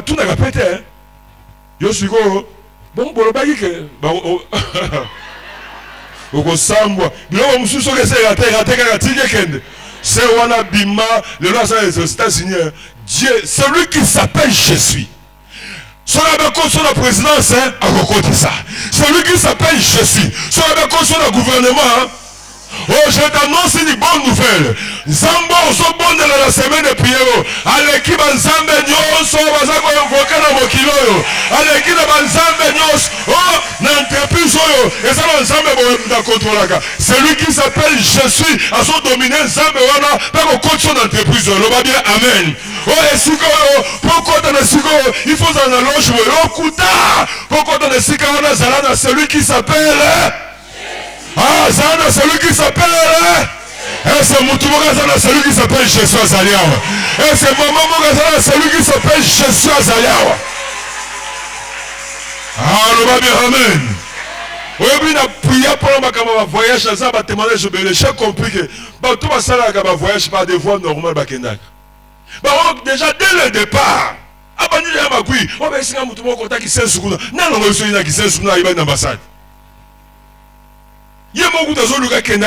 Tout n'a pas pété. Je suis bon, pour le bagage que. C'est Wana Bima, le roi des États-Unis. Dieu, celui qui s'appelle Jésus. Sur la présidence, à côté ça. Celui qui s'appelle Jésus. Sur le gouvernement. Oh, je t'annonce une bonne nouvelle. Zambo, so bon de la semaine de prière. À l'équipe Nzambe Nyos, so bazako invoqué dans mon kilo. À l'équipe Nzambe Nyos, oh, n'entreprise yo. Et ça Nzambe bon contrôler. Celui qui s'appelle Jésus a son dominé Nzambe wana, pas qu'on compte son entreprise. On va dire amen. Oh, et si pourquoi dans le sigo, il faut en allonger. Oh, kuta. Pourquoi dans le sigo, on a zalana celui qui s'appelle ah, c'est celui qui s'appelle. Et c'est Moutoumouga, celui qui s'appelle Jésus Azaliawa. Et c'est Maman Mouga, celui qui s'appelle Jésus Azaliawa. Ah, amen. Oui, mais la prière pour le voyage, ça va témoigner sur le chef compris que tout va ça là, voyage par des voies normales. Déjà, dès le départ, on va essayer de Moutoumouga qui s'est secondes. Non, on va essayer de qui s'est secondes à l'ambassade. Il y a beaucoup de gens qui ont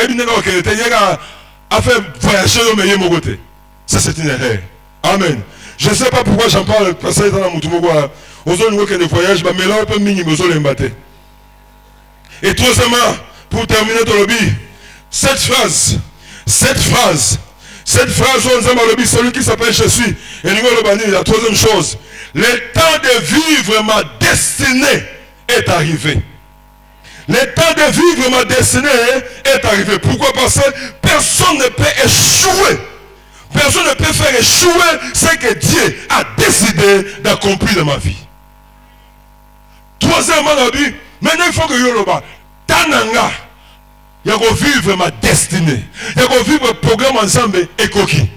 fait voyager au côté. Ça, c'est une erreur. Amen. Je ne sais pas pourquoi j'en parle. Parce que dans la Moutoumouga, aux gens qui voyagent, mais là, un peu minimum, aux gens et troisièmement, pour terminer dans le lobby, cette phrase, on a lobby, celui qui s'appelle Jésus, et nous la troisième chose, le temps de vivre ma destinée est arrivé. Le temps de vivre ma destinée est arrivé. Pourquoi? Parce que personne ne peut échouer. Personne ne peut faire échouer ce que Dieu a décidé d'accomplir dans ma vie. Troisièmement, on a dit, maintenant il faut que Yoloba, Tananga, il y a que vivre ma destinée. Il y a que vivre le programme ensemble et coquille.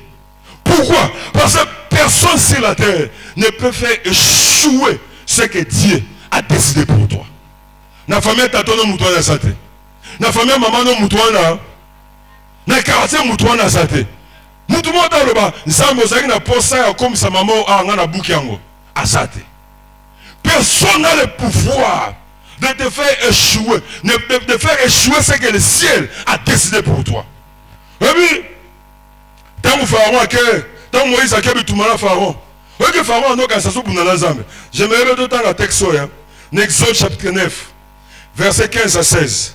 Pourquoi? Parce que personne sur la terre ne peut faire échouer ce que Dieu a décidé pour toi. Na famille tato no mutwana sate. Na famille maman no mutwana. Na quartier mutwana sate. Mutu mota loba nsambo zaki na posa comme sa maman a ngana buki yango. Asate. Personne n'a le pouvoir de te faire échouer, de faire échouer ce que le ciel a décidé pour toi. Et puis, tant que Pharaon a que, tant que Moïse a que bitumana Pharaon. Oui que Pharaon a non qu'à s'asseoir pour la zambe. J'aimerais bien temps la texte hein. Exode chapitre 9, verset 15 à 16.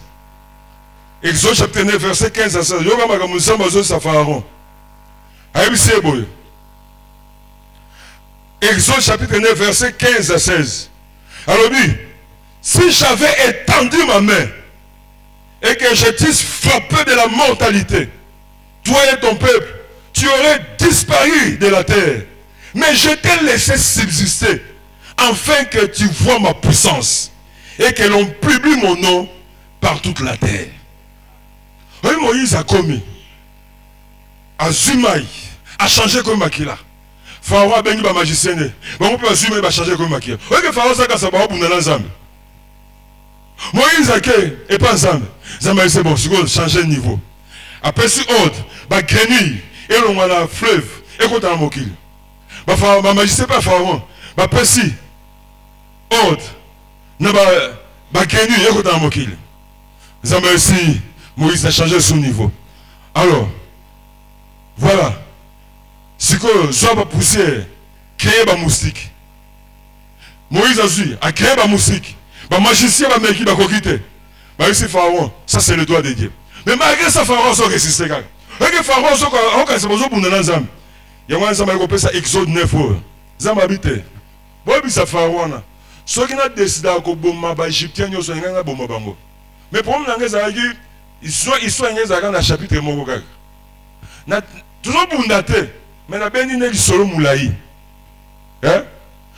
Exode chapitre 9, verset 15 à 16. Yoga magamusa mazo sa Pharaon. Aïe c'est beau. Exode chapitre 9, verset 15 à 16. Alors oui, si j'avais étendu ma main et que je t'eusse frappé de la mortalité, toi et ton peuple, tu aurais disparu de la terre. Mais je t'ai laissé subsister, afin que tu vois ma puissance et que l'on publie mon nom par toute la terre. Oui, Moïse a commis, a Zumaï, a changé comme Makila. Pharaon a béni ba magicien. On peut assumer va changer comme Makila. Oui, que Pharaon ça ça va pour l'ensemble. Moïse a que et pas ensemble. Zamaï c'est bon, c'est changer de niveau. Après si autre, ba grenouille et l'on a la fleuve et contre la mokil. Ba Pharaon ba magicien pas Pharaon. Ba pesi autre. Na ba grenouille et contre la mokil. Zamaï si Moïse a changé son niveau. Alors voilà. Si que soit pas poussé, créer des moustiques. Moïse a créé des moustiques. Les magiciens va mettre qui va coquiter. Mais ici Pharaon, ça c'est le doigt de Dieu. Mais malgré ça Pharaon a résisté. Et Pharaon a c'est besoin pour nous dans Zam. Il y a un Zam qui appelle ça Exode 9. Zam habité. Bon ça Pharaon. Ceux qui ont décidé que bomba ba Égyptien ils sont nganga bomba bango. Mais problème dans les agi ils sont nganga dans chapitre moko kaka. Na toujours bundaté. Mais la béni n'est solo moulaï. Hein?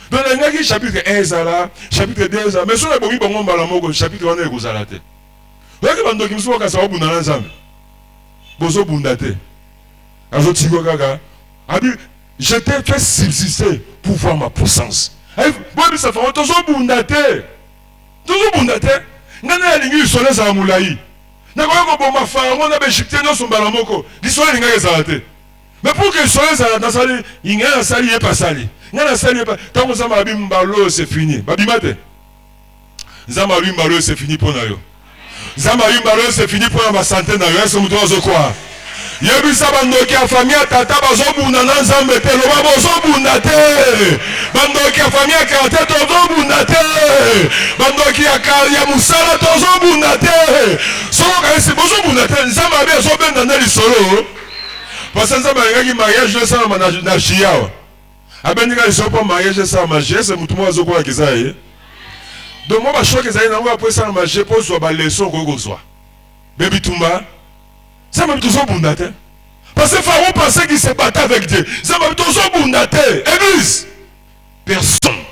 Donc, il y a chapitre 1 Zala, chapitre 2 Zala. Mais si on a besoin de balamoko, chapitre 1 est Zala. Vous voyez que vous avez ça au ensemble. Vous avez bundate. Je t'ai fait subsister pour voir ma puissance. Vous ça fait toujours bundate. Toujours bundate. Vous avez solo Zala moulaï. Vous avez ma femme, on a Égyptien dans son balamoko. L'histoire est Zala. Mais pour que soyez dans sali, il y a un sali et pas sali. Il y a un sali et pas. Tant que Zama Bim Balo c'est fini. Babimate. Zama Bim Balo c'est fini pour nous. Zama Bim Balo c'est fini pour ma santé. Est-ce que vous trouvez quoi? Yebisa bandoki a famille tata bazobunda na nzambe te loba bozobunda te. Bandoki a famille karte tozobunda te. Bandoki ya musala tozobunda te. Soka esi bozobunda te. Nzambe abi azobenda na lisolo. Parce que ça m'a dit mariage de ça na chia. Abendika ils sont pas mariage de ça magie c'est mutumo azoko akizaye. Donc moi ba choque ça na après ça magie pour soit ba leçon ko soit. Baby Tumba. Ça m'a toujours bundate. Parce que Pharaon pensait qu'il se battait avec Dieu. Ça m'a toujours bundate. Église. Personne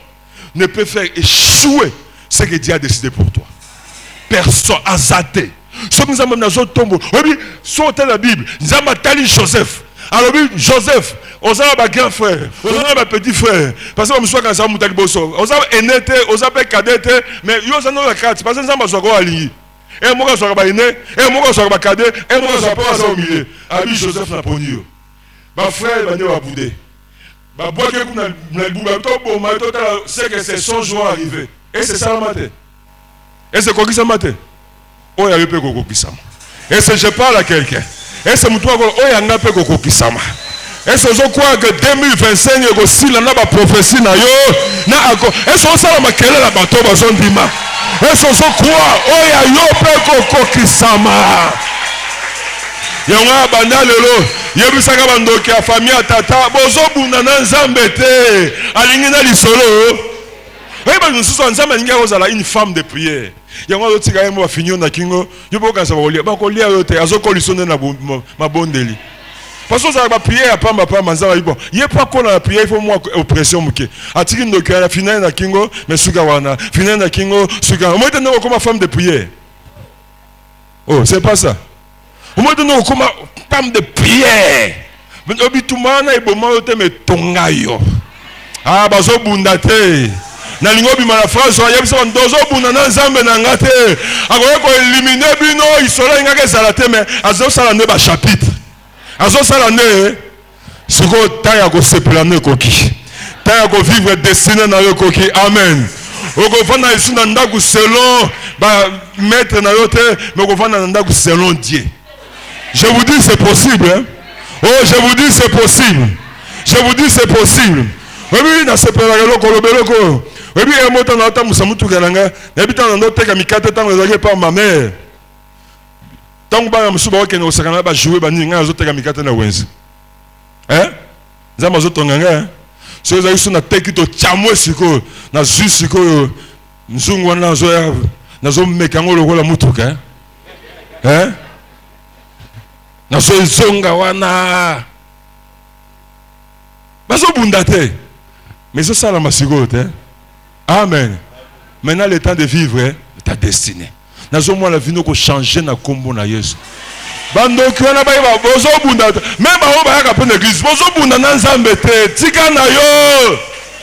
ne peut faire échouer ce que Dieu a décidé pour toi. Personne azaté. Ce que nous avons dans notre tombeau. Oui, sortez la Bible. Nous avons tali Joseph. Alors oui, Joseph, on a un grand frère, on a un petit frère. Parce que nous sommes quand ça moutali bosso. On a un aîné, on a un cadet, mais il y a un carte. Parce que nous avons un allié. Et moi, je suis un aîné, et moi, je suis un cadet, et moi, je suis pas au milieu. Abi Joseph n'a pas eu. Ma frère, il va dire à Boudé. Ma boîte que vous n'avez pas c'est que c'est 100 jours arrivés. Et c'est ça le matin. Et c'est quoi qui ça matin? Oh, il y a eu peu de kokisama. Et si je parle à quelqu'un, et c'est moi oh, il y a un peu de kokisama. Et c'est je crois que 2025, il y a aussi la prophétie. Et c'est ça la quelle est la bateau, bazon dima. Et c'est je crois, oh, il y a eu peu de kokisama. Il y a un bandal lelo. Il y a eu ça qui a famille à tata. Bozo bunana nzambete. Alingina li solo. Oui, mais nous sommes une femme de prière. Il y a un autre qui a fini na kingo. Il y a un autre qui a fini na kingo. Parce que ça va prier à pas ma part manzara bon. Il y a pas qu'on a prié il faut moi oppression muke. Atiki ndo ka finale na kingo mais suka wana. Finale na kingo suka. Moi donne comme femme de prière. Oh, c'est pas ça. Moi donne comme femme de prière. Obitumana iboma ote me tongayo. Ah bazo bundate. Na lingo bi mala France ya biso ndozo bunda na nzambe na ngate. Akoye ko éliminer bino isola ngake salate mais azo sala ne ba chapitre. Azo sala ne siko taya ko seplane koki. Taya ko vivre destiné na yo koki. Amen. Oko fana isu na ndaku selon ba maître na yo te mais oko fana na ndaku selon Dieu. Je vous dis c'est possible hein? Oh, je vous dis c'est possible. Je vous dis c'est possible. Oui, na sepela loko lobeloko. Oui, et moi t'en entends musamutu galanga. N'habite en autre que mikate tant les par ma mère. Tant que ba musuba ke no sakana ba jouer ba ninga azote ka mikate na wenzi. Hein? Zama zoto nganga. So za yusu na teki to chamwe siko na zu siko nzungu wana zo ya na zo mekango lokola mutuka. Hein? Na so zonga wana baso bundate mais c'est ça la masigote hein? Amen. Maintenant le temps de vivre hein? Ta destinée na zo moi la vie no ko changer na kombo na Yesu bando kiona ba bozo bundate même ba ba ka pena église bozo bunda na nzambe te tika na yo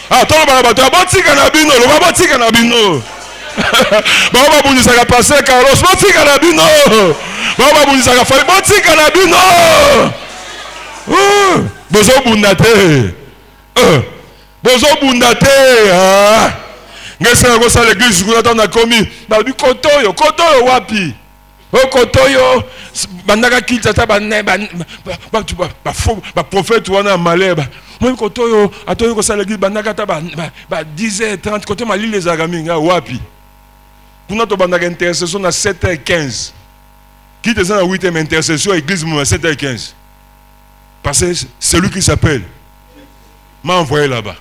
ah tolo ba ba to ba tika na bino lo ba tika na bino ba bunisa ka passer Carlos ba tika na bino Baba bunisa fali botika na bino. Bozo bundate. Bozo bundate. Ngesa ko sa l'église kuna tana komi. Ba bi kotoyo wapi? O kotoyo bandaka kitsa ta ba prophète wana maleba. Moi kotoyo atoyo ko sa l'église bandaka ta ba 10h30 koto mali les agaminga wapi? Kuna to bandaka intercession na 7h15. Qui te dans la 8e intercession à l'église à 7h15? Parce que celui qui s'appelle m'a envoyé là-bas.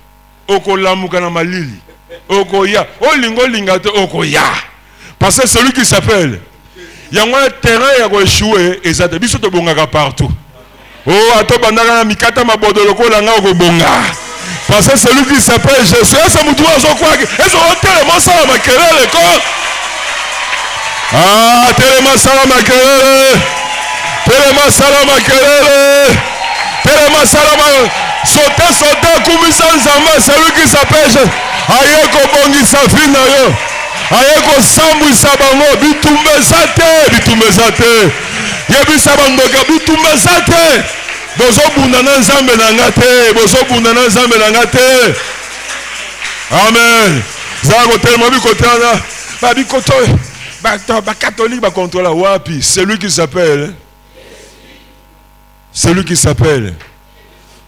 Oko lamukana malili. Oko ya. Olingo lingate oko ya. Parce que celui qui s'appelle. Il y a un terrain qui a échoué et ça te biso to bongaka partout. Oh, ato bandaka na mikata mabodolo ko langa oko bonga. Parce que celui qui s'appelle Jésus, ça me doit zo quoi? Est-ce que tellement ça ma querelle ko? Ah, tellement salama kelele. Tellement salama kelele. Tellement salama. Sauter, kumisa nzamba, celui qui s'appelle Ayeko bongi sa vie na yo. Ayeko sambu sabango, bitumbezate. Yebi sabandoka, bitumbezate. Bozo bundana nzambe na ngate. Bozo bundana nzambe na ngate. Amen. Zago tellement bikotana. Ba bikoto. Ba catholique ba contrôler wapi celui qui s'appelle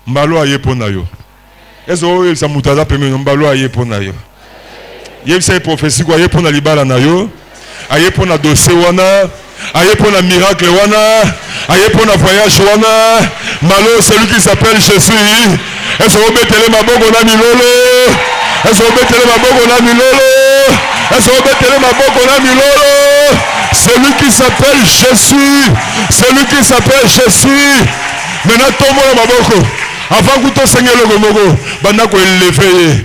Mbalo ayepona yo ezo ça mutaza pemeno mbalo ayepona yo yebisa prophétie kwa ayepona libala na yo ayepona dossier wana ayepona miracle wana ayepona voyage wana Mbalo celui qui s'appelle Jésus ezo obetele maboko na milolo ezo obetele maboko na milolo celui qui s'appelle Jésus. Celui qui s'appelle Jésus. Maintenant, tombe la maboko. Avant que tu Seigneur le gomogo, bandako élevé.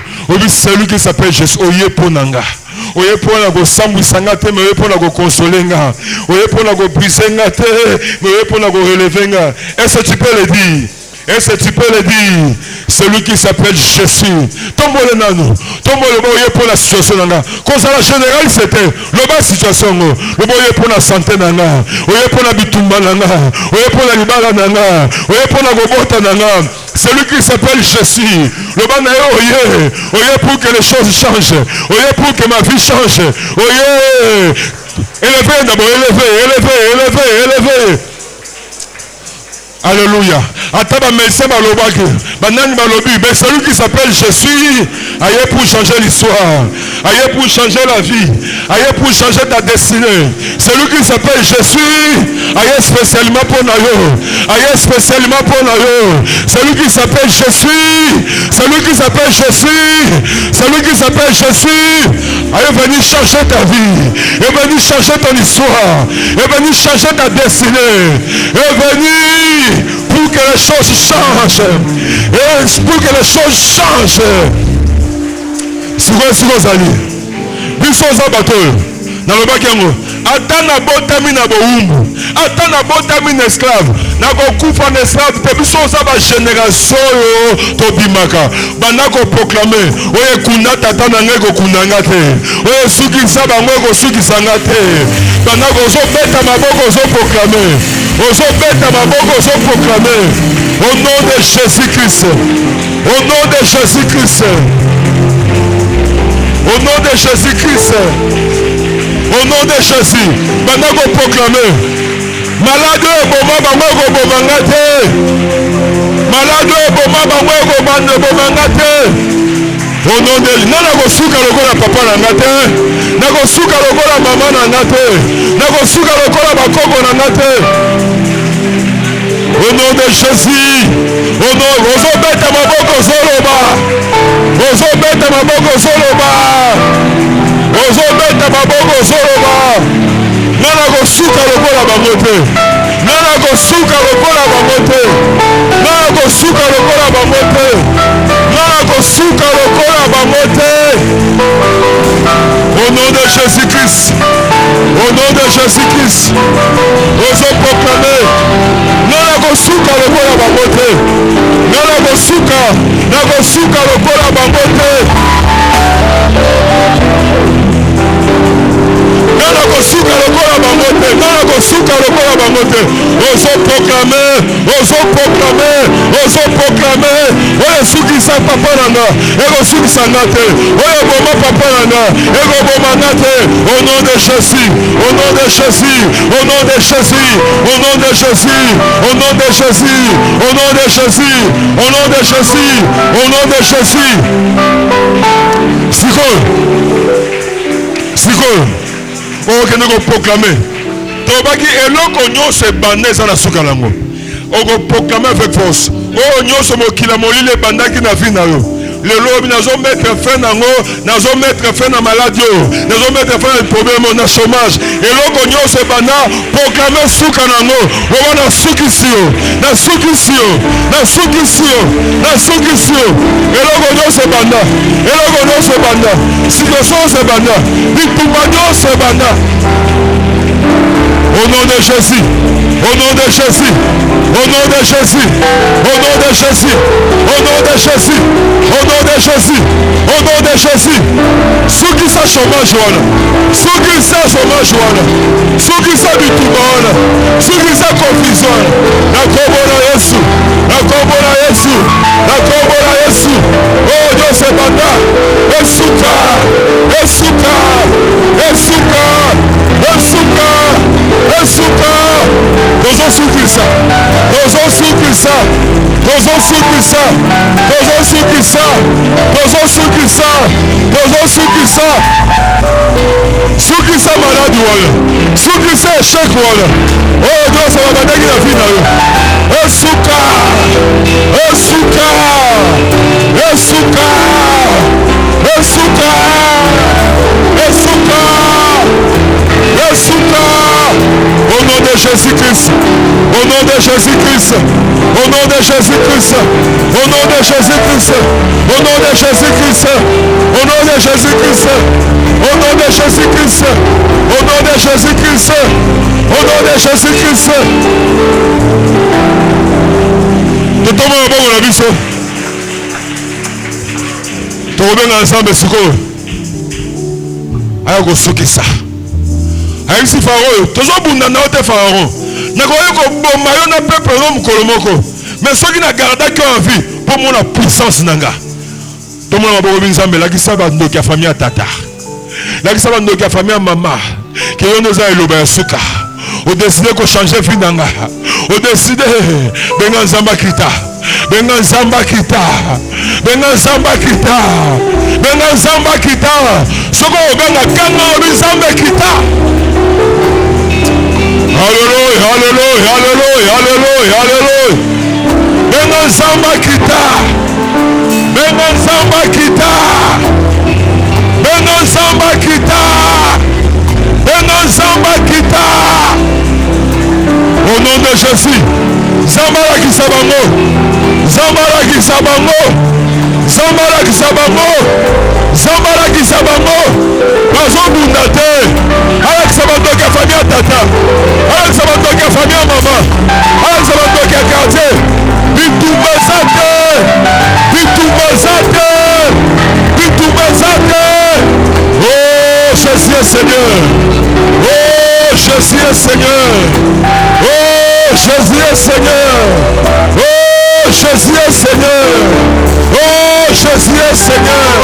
Celui qui s'appelle Jésus. Oye ponanga. Oye pona go sambu sangate, mais oye pona go consolenga. Oye pona go brisenga te, mais oye pona go relevenga. Est-ce que tu peux le dire? Est-ce que tu peux le dire? Celui qui s'appelle Jésus. Tombe le nano. Tombe le boye pour la situation nana. Comme ça la générale c'était le bas situation. Le boye pour la santé nana. Oye pour la bitumba nana. Oye pour la libala nana. Oye pour la gobota nana. Celui qui s'appelle Jésus. Le bas nae oye. Oye pour que les choses changent. Oye pour que ma vie change. Oye. Élevé d'abord, élevé. Alléluia. Attends, mais c'est ma lobaki. Mais celui qui s'appelle Jésus, aïe pour changer l'histoire, aïe pour changer la vie, aïe pour changer ta destinée. Celui qui s'appelle Jésus, aïe spécialement pour Nayo, aïe spécialement pour Nayo. Celui qui s'appelle Jésus, celui qui s'appelle Jésus, celui qui s'appelle Jésus, aïe venir changer ta vie, est venu changer ton histoire, est venu changer ta destinée, est venu pour que les choses changent, et pour que les choses changent. Si vous allez, biso za bato na lobaki yango ata na botami na boumbu, ata na botami na esclave, na kokufa na esclave te biso za ba génération oyo tobimaka banda ko proclamer oye kuna tata na ngai kokundanga te, oye sukisa bango kosukisanga te, banda kozobeta maboko ozoproclamer, ozobeta maboko ozoproclamer au nom de Jésus-Christ, au nom de Jésus-Christ, au nom de Jésus-Christ, au nom de Jésus, maintenant qu'on proclame, malade boma bango bomangate, malade boma bango bomangate, au nom de nana kosuka lokola papa nangate, nako suka lokola mama nangate, nako suka lokola bakoko nangate. Au nom de Jésus, au nom ozobeta maboko zoloba, ozobeta maboko zoloba, ozobeta maboko zoloba, nana kosuka lokola bangote, nana kosuka lokola bangote, nana kosuka lokola bangote, nana kosuka lokola bangote. Au nom de Jésus-Christ, au nom de Jésus-Christ, ozoproclamer nana kosuka lokola bangote, nana kosuka lokola bangote, nana kosuka lokola bangote, nana kosuka lokola bangote. Ozoproclamer, oyo sukisa papa nanga, ego sukisanga te, oyo boma papa nanga, ego bomanga te. Au nom de Jésus, au nom de Jésus, au nom de Jésus, au nom de Jésus, au nom de Jésus, au nom de Jésus, au nom de Jésus, au nom de Jésus. Sikol, ok, nous proclamer. Tobaki eloko nyonso ebanda eza na suka nango. Oko proclamer avec force. Oh nyonso mokila molile bandaki na vie na yo. Lelo nazo mettre fin nango, nazo mettre fin na maladie, nazo mettre fin na problème na chômage. Eloko nyonso ebanda proclamer suka nango. Wo na sukisio, na sukisio, na sukisio, na sukisio. Eloko nyonso ebanda, eloko nyonso ebanda. Situation ebanda, bitumba nyonso ebanda. Au nom de Jésus, au nom de Jésus, au nom de Jésus, au nom de Jésus, au nom de Jésus, au nom de Jésus, au nom de Jésus. Suki sa chômage wana, suki sa chômage wana, suki sa bitumba wana, suki sa confusion. Na kombo na Yesu, na kombo na Yesu, na kombo na Yesu. Oh Dieu se banda, esuka, esuka, esuka, esuka. Esuka, dozo sukisa, dozo sukisa, dozo sukisa, dozo sukisa, dozo sukisa, dozo sukisa, sukisa maladi wala, sukisa échec wala. Oh Dieu, ça va bandaki na vie na yo. Esuka, esuka, esuka, esuka, esuka, esuka. Au nom de Jésus-Christ, au nom de Jésus-Christ, au nom de Jésus-Christ, au nom de Jésus-Christ, au nom de Jésus-Christ, au nom de Jésus-Christ, au nom de Jésus-Christ, au nom de Jésus-Christ, au nom de Jésus-Christ. Tout le monde est bon la vie. Tout le monde ensemble, c'est quoi? Aïe, go sukisa. Aïsi Pharaon, toujours bunda na ote Pharaon. Na koyo ko bomba yo na peuple no mukolo moko. Mais ceux qui na garda que en vie pour mon puissance nanga. Tout le monde maboko binzambe la kisa ba ndoki ya famille tata. La kisa ba ndoki ya famille mama. Ke yo noza eloba ya suka. au décidé de changer Finanga, au décidé de Nzamba Kita, Benga Nzamba Kita, Benga Nzamba Kita, Benga Nzamba Kita, Soko Benga Kanga Nzamba Kita. Alléluia, alléluia, alléluia, alléluia, alléluia. Benga Nzamba Kita, Benga Nzamba Kita, Benga Nzamba Kita, Benga Nzamba Kita. Au nom de Jésus, Zambala Kisabango, Zambala Kisabango, Zambala Kisabango, Zambala Kisabango, Bazo Bundate, Alex Sabandoka famille Tata, Alex Sabandoka famille Maman, Alex Sabandoka quartier, Bitumbazate, Bitumbazate, Bitumbazate. Oh, Jésus est Seigneur. Oh, Jésus est Seigneur. Oh, Jésus est Seigneur. Oh, Jésus est Seigneur. Oh, Jésus est Seigneur.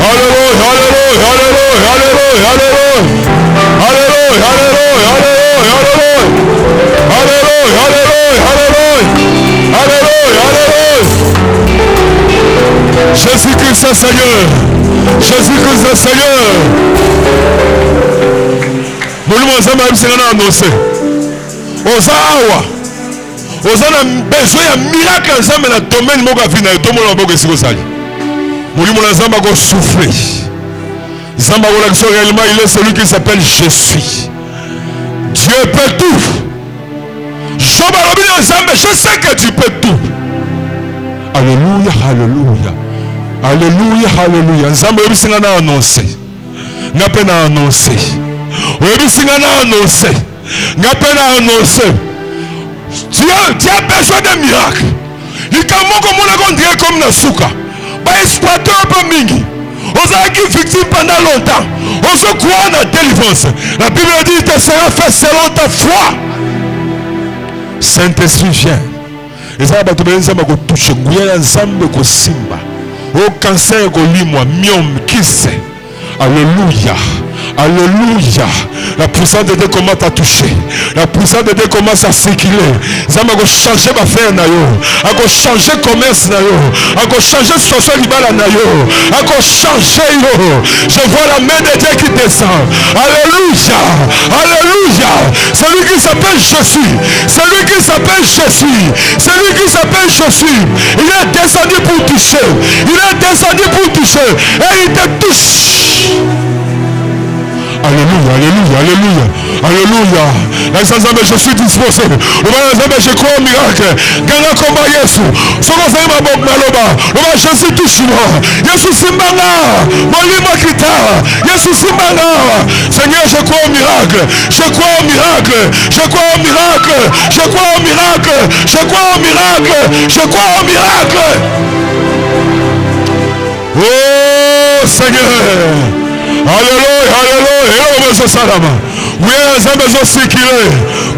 Alléluia, alléluia, alléluia, alléluia, alléluia, alléluia, alléluia, alléluia, alléluia, alléluia, alléluia, alléluia. Jésus-Christ est Seigneur. Jésus-Christ est Seigneur. Nous nous avons annoncé. Osawa. Osana besoin de miracle ensemble dans le domaine de la vie. Tout le monde a besoin de ça. Nous avons soufflé. Zamba réellement, il est celui qui s'appelle Je suis. Dieu peut tout. Je sais que tu peux tout. Alléluia, alléluia. Alléluia, alléluia. Nzamba yebisingana annoncé. Ngapena annoncé. Yebisingana annoncé. Ngapena annoncé. Tu as besoin de miracles. Il comme on dirait comme Nasuka. Pas exploiter un peu mingi. On a été victime pendant longtemps. On se croit dans la délivrance. La Bible dit que sera fait selon ta foi. Saint-Esprit vient. Et ça va te donner ça va toucher. Gouya nzambe ko simba. Au cancer ko limwa miom kisse. Alléluia. Alléluia. La puissance de Dieu commence à toucher. La puissance de Dieu commence à circuler. Ça va changer ma affaire na yo. A changer commerce na yo. A changer situation libala na yo. A changer yo. Je vois la main de Dieu qui descend. Alléluia. Alléluia. Celui qui s'appelle Je suis. Celui qui s'appelle Je suis. Celui qui s'appelle Je suis. Il est descendu pour toucher. Il est descendu pour toucher. Et il te touche. Alléluia, alléluia, alléluia, alléluia. Je suis disposé. Je crois au miracle. Gana combat Yesu. Jésus touche-moi. Yesu Simbanga. Molima Kita. Yesu Simbanga. Seigneur, je crois au miracle. Je crois au miracle. Je crois au miracle. Je crois au miracle. Je crois au miracle. Je crois au miracle. Oh Seigneur. Alléluia, alléluia. Oui, nous avons circulé.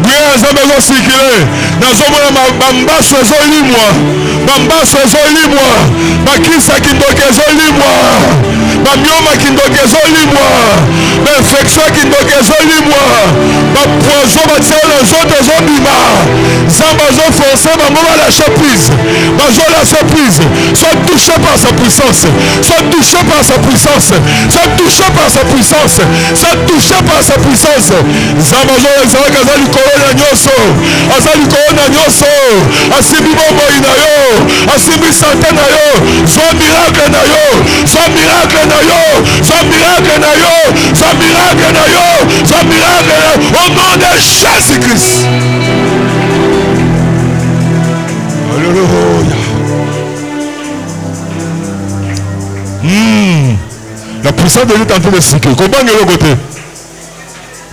Oui, nous avons circulé. Nous avons bambasso limwa. Bambasso limwa. Bakisa kindokezo limwa. Bamioma kindokezo limwa. Infection kindokezo limwa. Bapoison batio les autres zobima. Zambazo forcé bamoma la surprise. Bazo la surprise. Sois touché par sa puissance. Sois touché par sa puissance. Sois touché par sa puissance. Sois touché par sa puissance. Zambazo ezalaka azali korona nyoso. Azali korona nyoso. Asibi bombo ina yo. Asibi santé na yo. Sois miracle na yo. Sois miracle na yo. Sois miracle na yo. Sois miracle na yo. Sois miracle na yo. Au nom de Jésus-Christ. Alléluia. La puissance de Dieu est en train de circuler. Comment est le côté?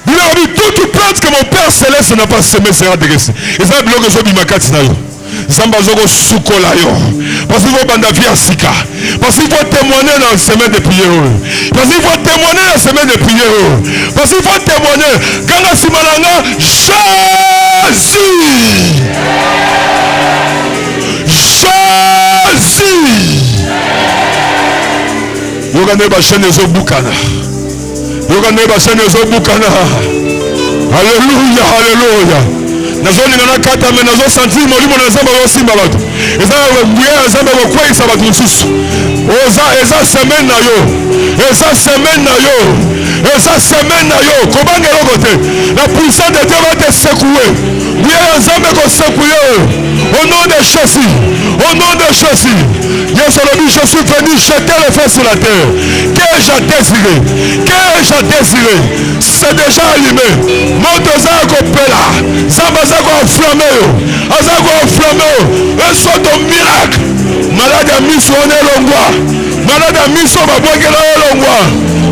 Il a dit toute plante que mon Père Céleste n'a pas semé sera dégraissée. Et ça, c'est ce que je dis. Zambazoko Sukola yo. Parce qu'il faut banda via Sika. Parce qu'il faut témoigner dans la semaine de prière. Parce qu'il faut témoigner dans la semaine de prière. Parce qu'il faut témoigner. Ganga Simalanga, Jésus. Jésus. Yogane ba chaîne zo bukana. Yogane ba chaîne zo bukana. Alléluia, alléluia. Nazolinga na kata me nazo sentir molimo na nzambe osimba bato. Eza buya nzambe kokweyisa bato mosusu. Eza semaine na yo. Eza semaine na yo. Eza semaine na yo. Kobanga eloko te. La puissance de Dieu va te secouer. Buya nzambe ko secouer. Au nom de Jésus. Au nom de Jésus. Yes, je suis venu jeter le feu sur la terre. Que j'ai désiré. Que j'ai désiré. C'est déjà allumé. Motoza kopela. Zambaza ko enflammé. Aza ko enflammé. Reçois ton miracle. Malade à miso on est longwa. Malade à miso babwekela longwa.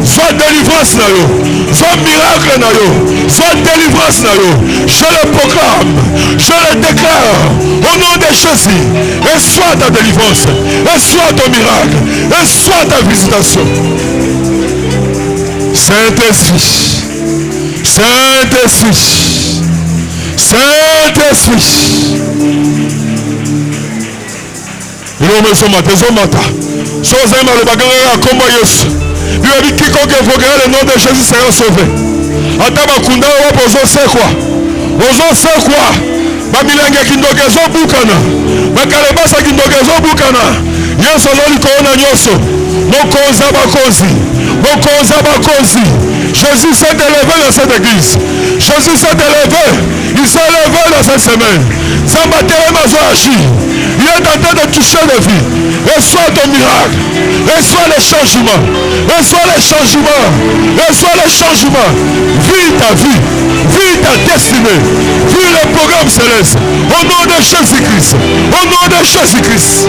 Soit délivrance na yo. Soit miracle na yo. Soit délivrance na yo. Je le proclame. Je le déclare. Au nom de Jésus. Reçois ta délivrance. Reçois ton miracle. Reçois ta visitation. Saint-Esprit. Saint-Esprit. Saint-Esprit. Quiconque invoquera le nom de Jésus sera sauvé. Atabakunda wapozo quoi? Ozo c'est quoi? Bamilange kindokezo bukana. Bakalebasa kindokezo bukana. Yesu loli koona nyoso. Mokonza bakonzi. Mokonza bakonzi. Jésus s'est élevé dans cette église. Jésus s'est élevé. Il s'est élevé dans cette semaine. Zambatere mazoachi. Il est en train de toucher les vies. Reçois ton miracle. Reçois les changements. Reçois les changements. Reçois les changements. Vis ta vie. Vis ta destinée. Vis le programme céleste. Au nom de Jésus-Christ. Au nom de Jésus-Christ.